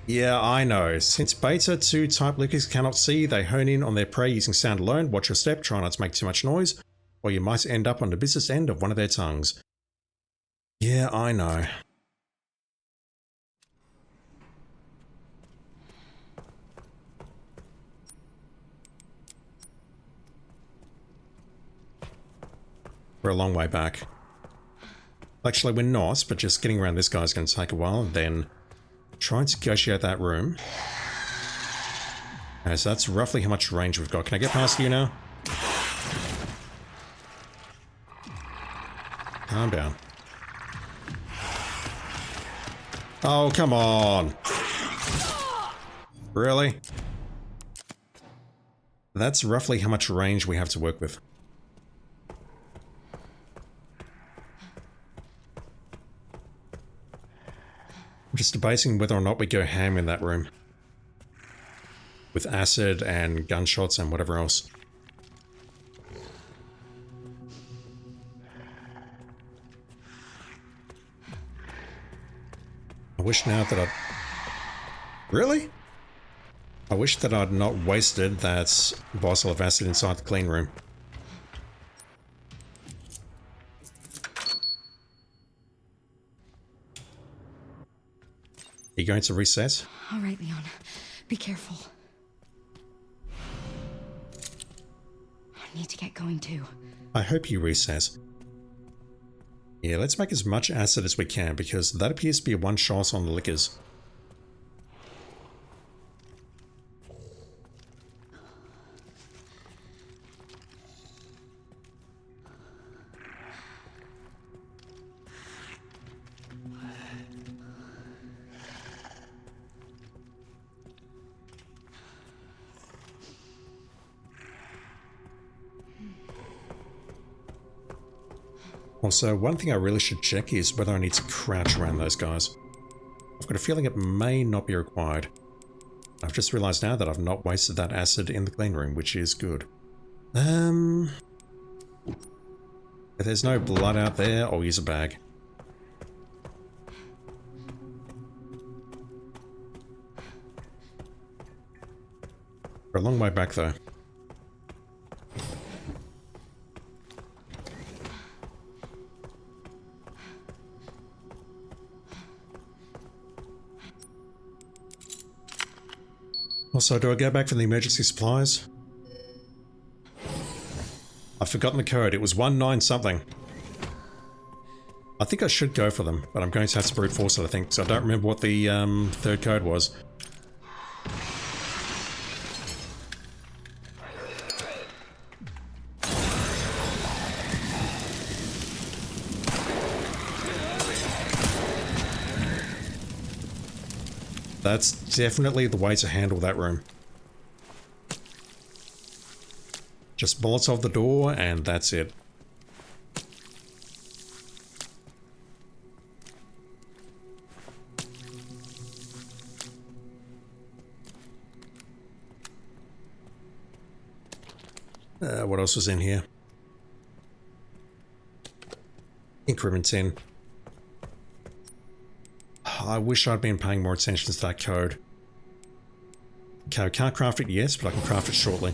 Yeah, I know. Since Beta 2 type lookers cannot see, they hone in on their prey using sound alone. Watch your step, try not to make too much noise, or you might end up on the business end of one of their tongues. Yeah, I know. We're a long way back. Actually, we're not, but just getting around this guy's going to take a while, and then trying to negotiate that room. Okay, so that's roughly how much range we've got. Can I get past you now? Calm down. Oh, come on. Really? That's roughly how much range we have to work with. I'm just debating whether or not we go ham in that room. With acid and gunshots and whatever else. I wish now that I'd... Really? I wish that I'd not wasted that bottle of acid inside the clean room. Are you going to reset?
All right, Leon. Be careful. I need to get going too.
I hope you reset. Yeah, let's make as much acid as we can, because that appears to be a one shot on the liquors. Also, one thing I really should check is whether I need to crouch around those guys. I've got a feeling it may not be required. I've just realized now that I've not wasted that acid in the clean room, which is good. If there's no blood out there, I'll use a bag. We're a long way back though. Also, do I go back for the emergency supplies? I've forgotten the code. It was 19 something. I think I should go for them, but I'm going to have to brute force it, I think, so I don't remember what the third code was. That's definitely the way to handle that room. Just Molotov the door, and that's it. What else was in here? Increment 10. I wish I'd been paying more attention to that code. Okay, I can't craft it, yes, but I can craft it shortly.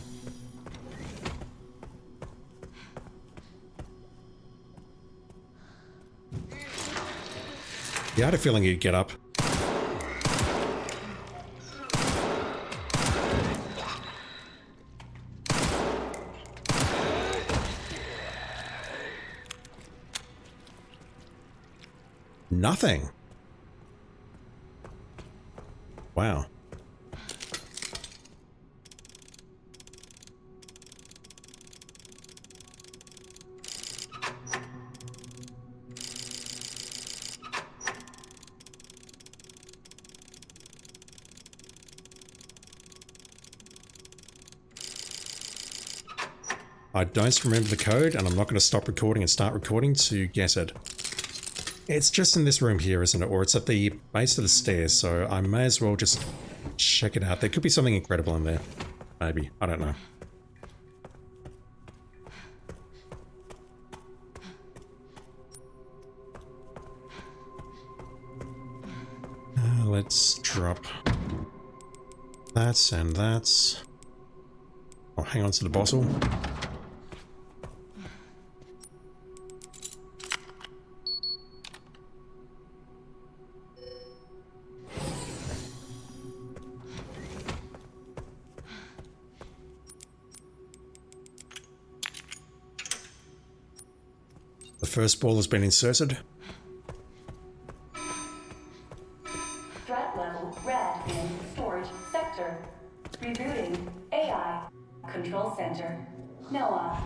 Yeah, I had a feeling you'd get up. Nothing. Wow. I don't remember the code, and I'm not going to stop recording and start recording to guess it. It's just in this room here, isn't it? Or it's at the base of the stairs, so I may as well just check it out. There could be something incredible in there. Maybe. I don't know. Let's drop that and that. Oh, hang on to the bottle. The first ball has been inserted.
Threat level red in storage sector. Rebooting AI control center. Noah.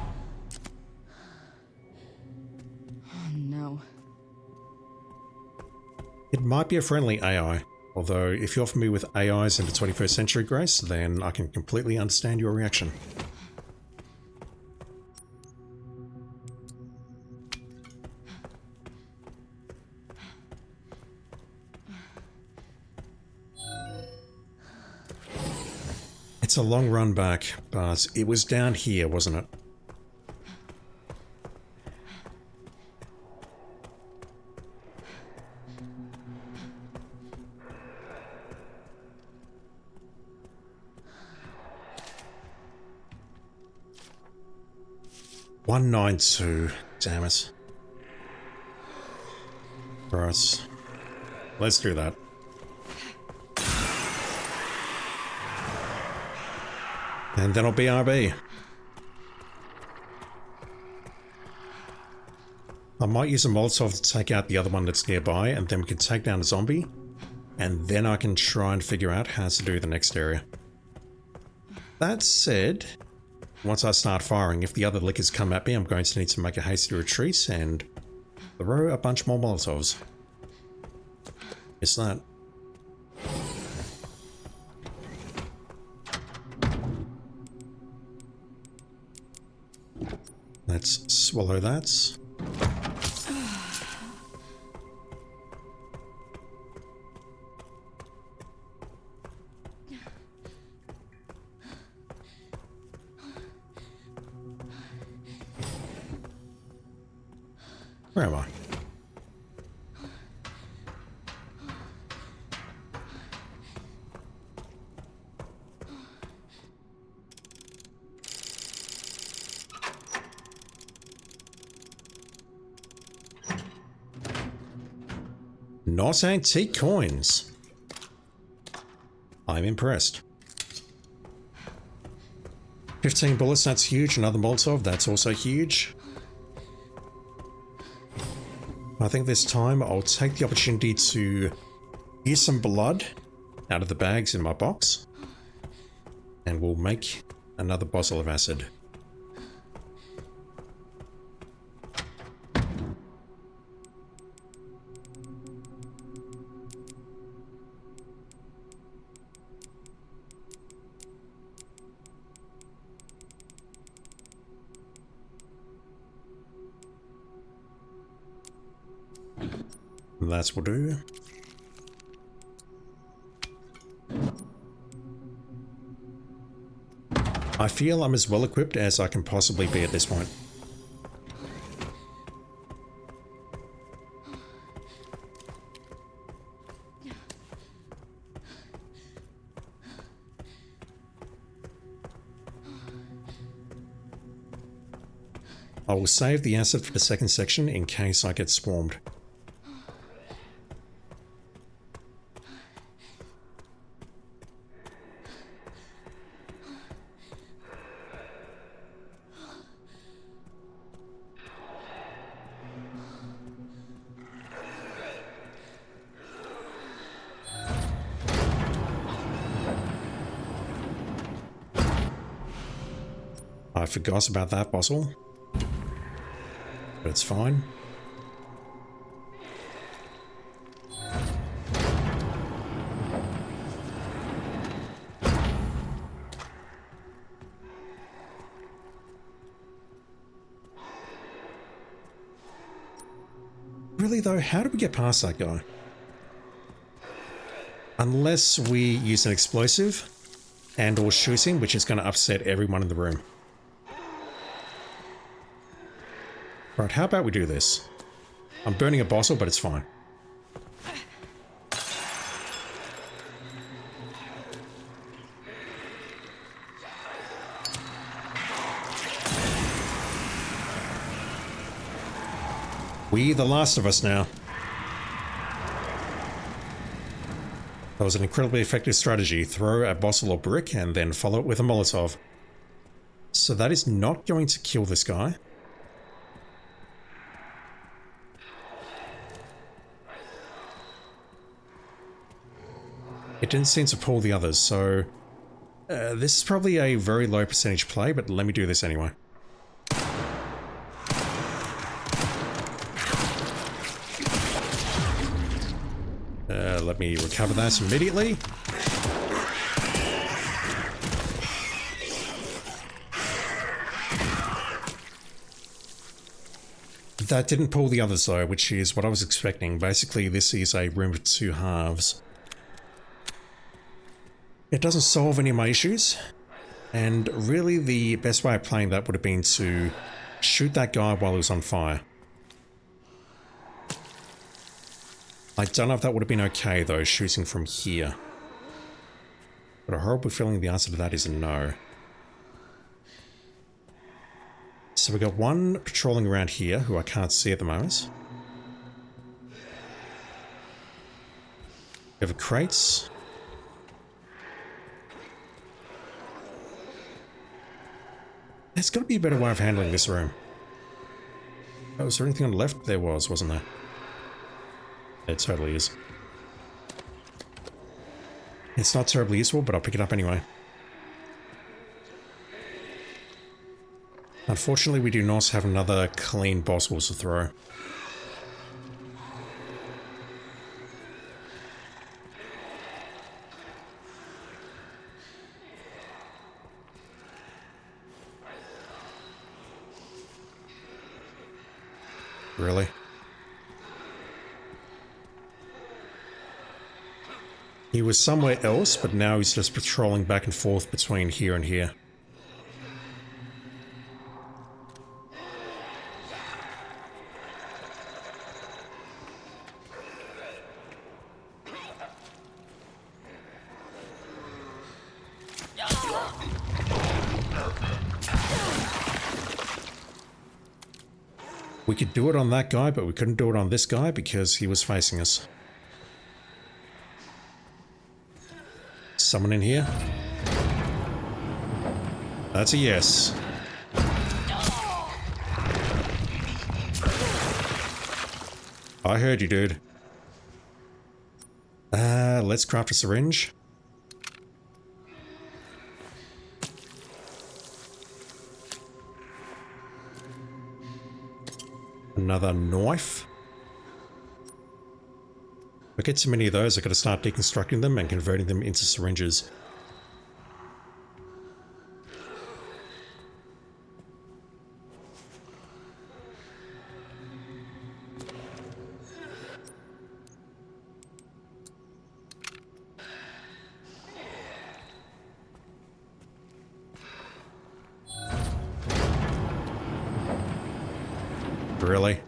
Oh no.
It might be a friendly AI, although if you offer me with AIs in the 21st century, Grace, then I can completely understand your reaction. It's a long run back, but it was down here, wasn't it? $192. Damn it. Right. Let's do that. And then I'll BRB. I might use a Molotov to take out the other one that's nearby, and then we can take down the zombie. And then I can try and figure out how to do the next area. That said, once I start firing, if the other lickers come at me, I'm going to need to make a hasty retreat and throw a bunch more Molotovs. It's that. Let's swallow that. Where am I? Not antique coins. I'm impressed. 15 bullets, that's huge. Another Molotov, that's also huge. I think this time I'll take the opportunity to get some blood out of the bags in my box. And we'll make another bottle of acid. That will do. I feel I'm as well equipped as I can possibly be at this point. I will save the asset for the second section in case I get swarmed. I forgot about that bottle. But it's fine. Really though, how do we get past that guy? Unless we use an explosive and or shoot him, which is going to upset everyone in the room. Right, how about we do this? I'm burning a bottle, but it's fine. We the last of us now. That was an incredibly effective strategy. Throw a bottle or brick and then follow it with a Molotov. So that is not going to kill this guy. It didn't seem to pull the others, so this is probably a very low percentage play, but let me do this anyway. Let me recover that immediately. That didn't pull the others though, which is what I was expecting. Basically, this is a room of two halves. It doesn't solve any of my issues, and really the best way of playing that would have been to shoot that guy while he was on fire. I don't know if that would have been okay though, shooting from here. But a horrible feeling the answer to that is a no. So we got one patrolling around here who I can't see at the moment. We have crates. There's got to be a better way of handling this room. Oh, is there anything on the left? There was, wasn't there? It totally is. It's not terribly useful, but I'll pick it up anyway. Unfortunately, we do not have another clean bottle to throw. Really? He was somewhere else, but now he's just patrolling back and forth between here and here. We could do it on that guy, but we couldn't do it on this guy because he was facing us. Someone in here? That's a yes. I heard you, dude. Let's craft a syringe. Another knife. If I get too many of those, I've got to start deconstructing them and converting them into syringes. Really?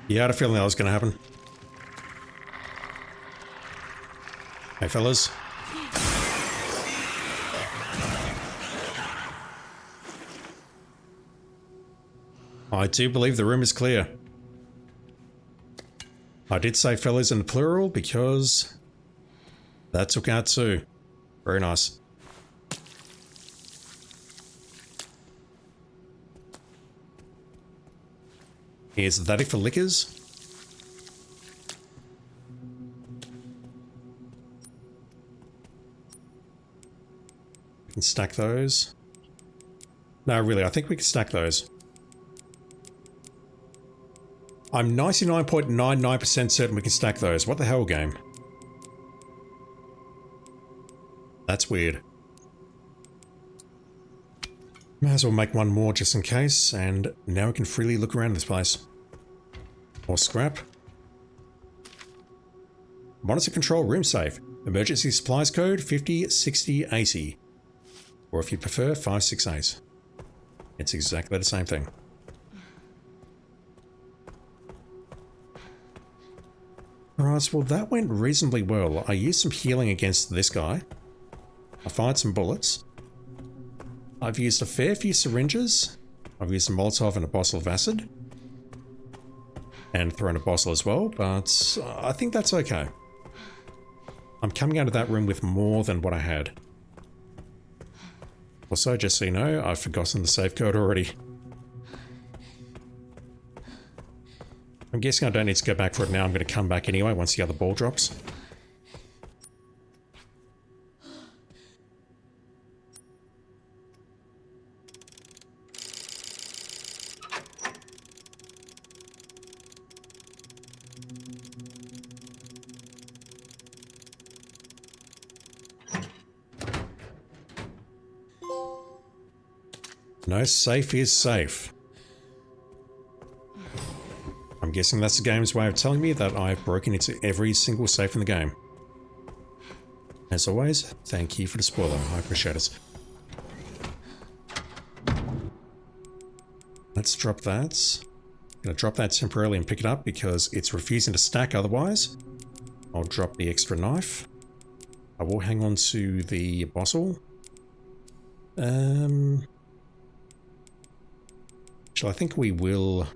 Yeah, I had a feeling that was going to happen. Hey, fellas. I do believe the room is clear. I did say fellas in the plural because that took out two. Very nice. Here's that it for liquors. We can stack those. No, really, I think we can stack those. I'm 99.99% certain we can stack those. What the hell, game? That's weird. Might as well make one more just in case, and now we can freely look around this place. More scrap. Monitor control room safe. Emergency supplies code 506080. Or if you prefer, 568. It's exactly the same thing. Alright, well that went reasonably well. I used some healing against this guy. I fired some bullets. I've used a fair few syringes. I've used a Molotov and a bottle of acid. And thrown a bottle as well, but I think that's okay. I'm coming out of that room with more than what I had. Also, just so you know, I've forgotten the save code already. I'm guessing I don't need to go back for it now. I'm going to come back anyway once the other ball drops. No safe is safe. I'm guessing that's the game's way of telling me that I've broken into every single safe in the game. As always, thank you for the spoiler. I appreciate it. Let's drop that. I'm going to drop that temporarily and pick it up because it's refusing to stack otherwise. I'll drop the extra knife. I will hang on to the bottle. Actually, I think we will...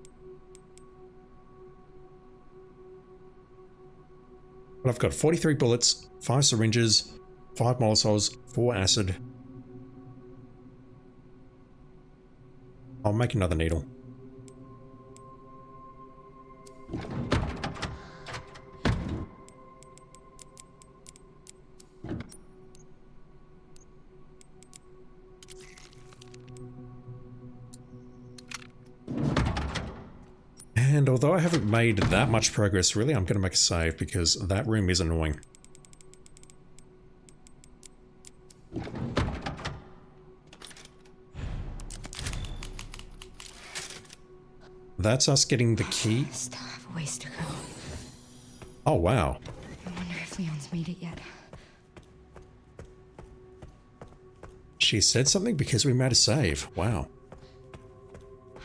Well, I've got 43 bullets, 5 syringes, 5 Molotovs, 4 acid. I'll make another needle. And although I haven't made that much progress, really, I'm going to make a save because that room is annoying. That's us getting the key.
Still have a ways to go.
Oh, wow.
I wonder if Leon's made it yet.
She said something because we made a save. Wow.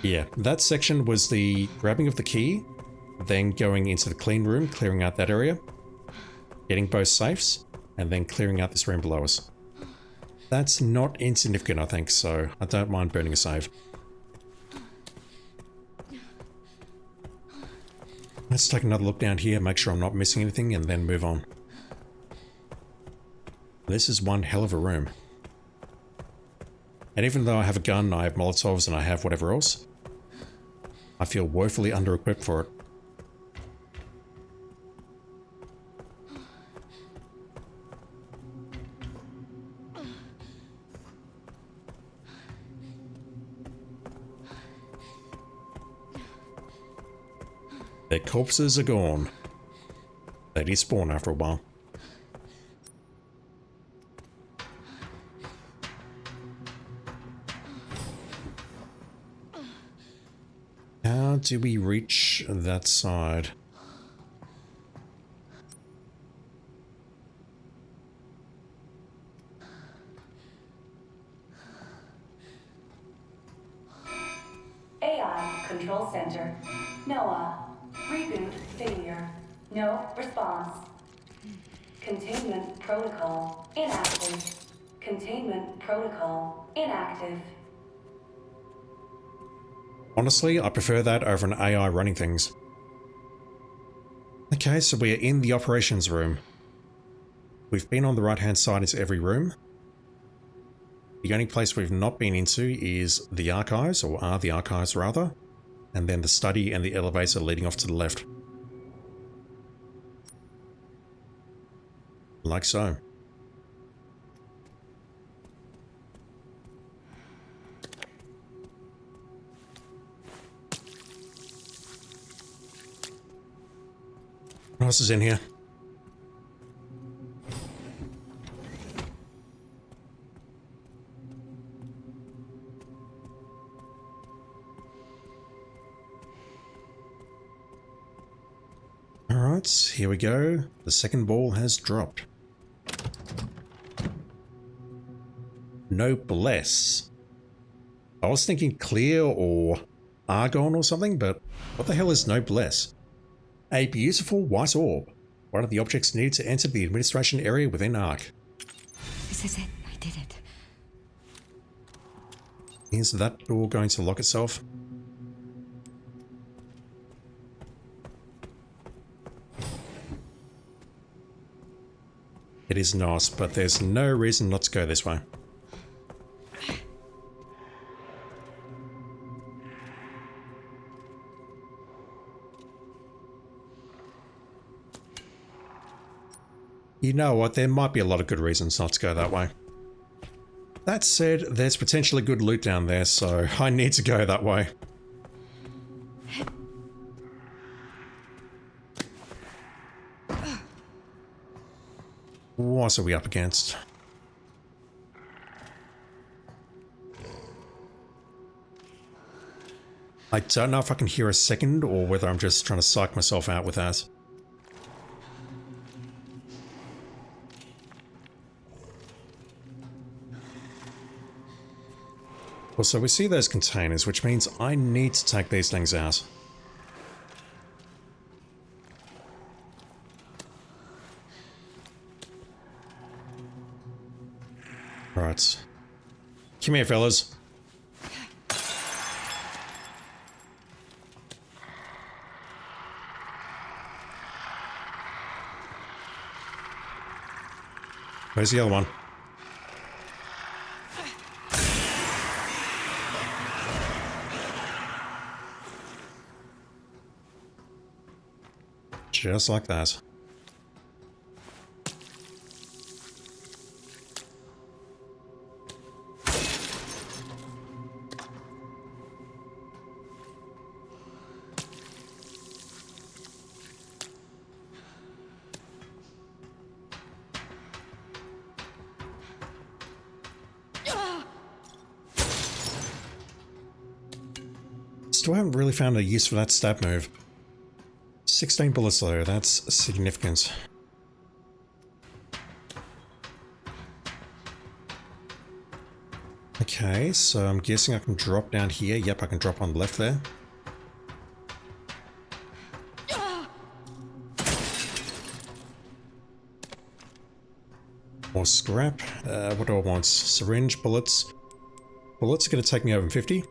Yeah, that section was the grabbing of the key, then going into the clean room, clearing out that area, getting both safes, and then clearing out this room below us. That's not insignificant, I think, so I don't mind burning a save. Let's take another look down here, make sure I'm not missing anything, and then move on. This is one hell of a room. And even though I have a gun, I have Molotovs, and I have whatever else, I feel woefully under-equipped for it. Their corpses are gone. They despawn after a while. How do we reach that side?
Control Center. Noah. Reboot failure. No response. Containment protocol inactive. Containment protocol inactive.
Honestly, I prefer that over an AI running things. Okay, so we are in the operations room. We've been on the right-hand side into every room. The only place we've not been into is the archives, or are the archives rather, and then the study and the elevator leading off to the left. Like so. What else is in here? Alright, here we go. The second ball has dropped. Noblesse. I was thinking clear or argon or something, but what the hell is noblesse? A beautiful white orb. One of the objects needed to enter the administration area within ARC.
This is it. I did it.
Is that door going to lock itself? It is not, but there's no reason not to go this way. You know what, there might be a lot of good reasons not to go that way. That said, there's potentially good loot down there, so I need to go that way. What are we up against? I don't know if I can hear a second or whether I'm just trying to psych myself out with that. Also, we see those containers, which means I need to take these things out. Right. Come here, fellas. Where's the other one? Just like that. Still haven't really found a use for that stab move. 16 bullets though, that's significant. Okay, so I'm guessing I can drop down here. Yep, I can drop on the left there. More scrap. What do I want? Syringe, bullets. Bullets are going to take me over 50.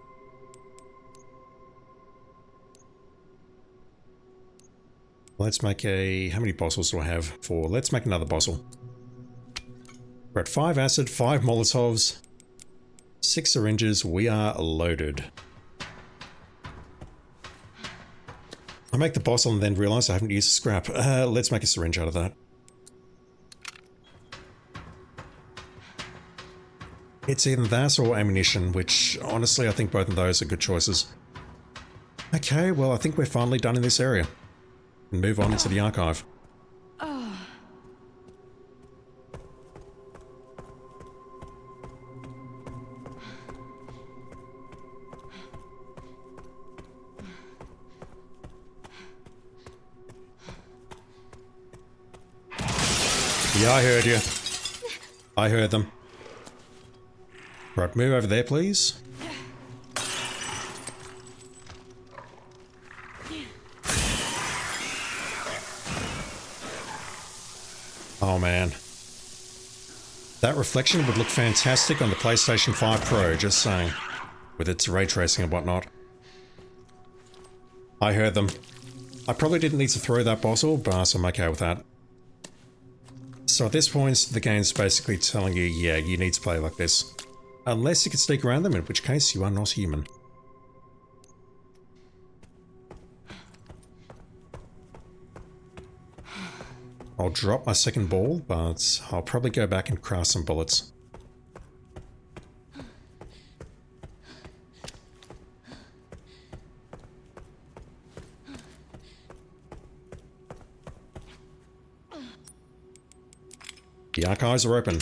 Let's make a... How many bottles do I have? 4. Let's make another bottle. We're at 5 acid, 5 Molotovs, 6 syringes. We are loaded. I make the bottle and then realize I haven't used scrap. Let's make a syringe out of that. It's either that or ammunition, which honestly I think both of those are good choices. Okay, well I think we're finally done in this area. Move on into the archive. Yeah, I heard you. I heard them. Right, move over there, please. Oh man. That reflection would look fantastic on the PlayStation 5 Pro, just saying. With its ray tracing and whatnot. I heard them. I probably didn't need to throw that bottle, but I'm okay with that. So at this point, the game's basically telling you, yeah, you need to play like this. Unless you can sneak around them, in which case you are not human. I'll drop my second ball, but I'll probably go back and craft some bullets. The archives are open.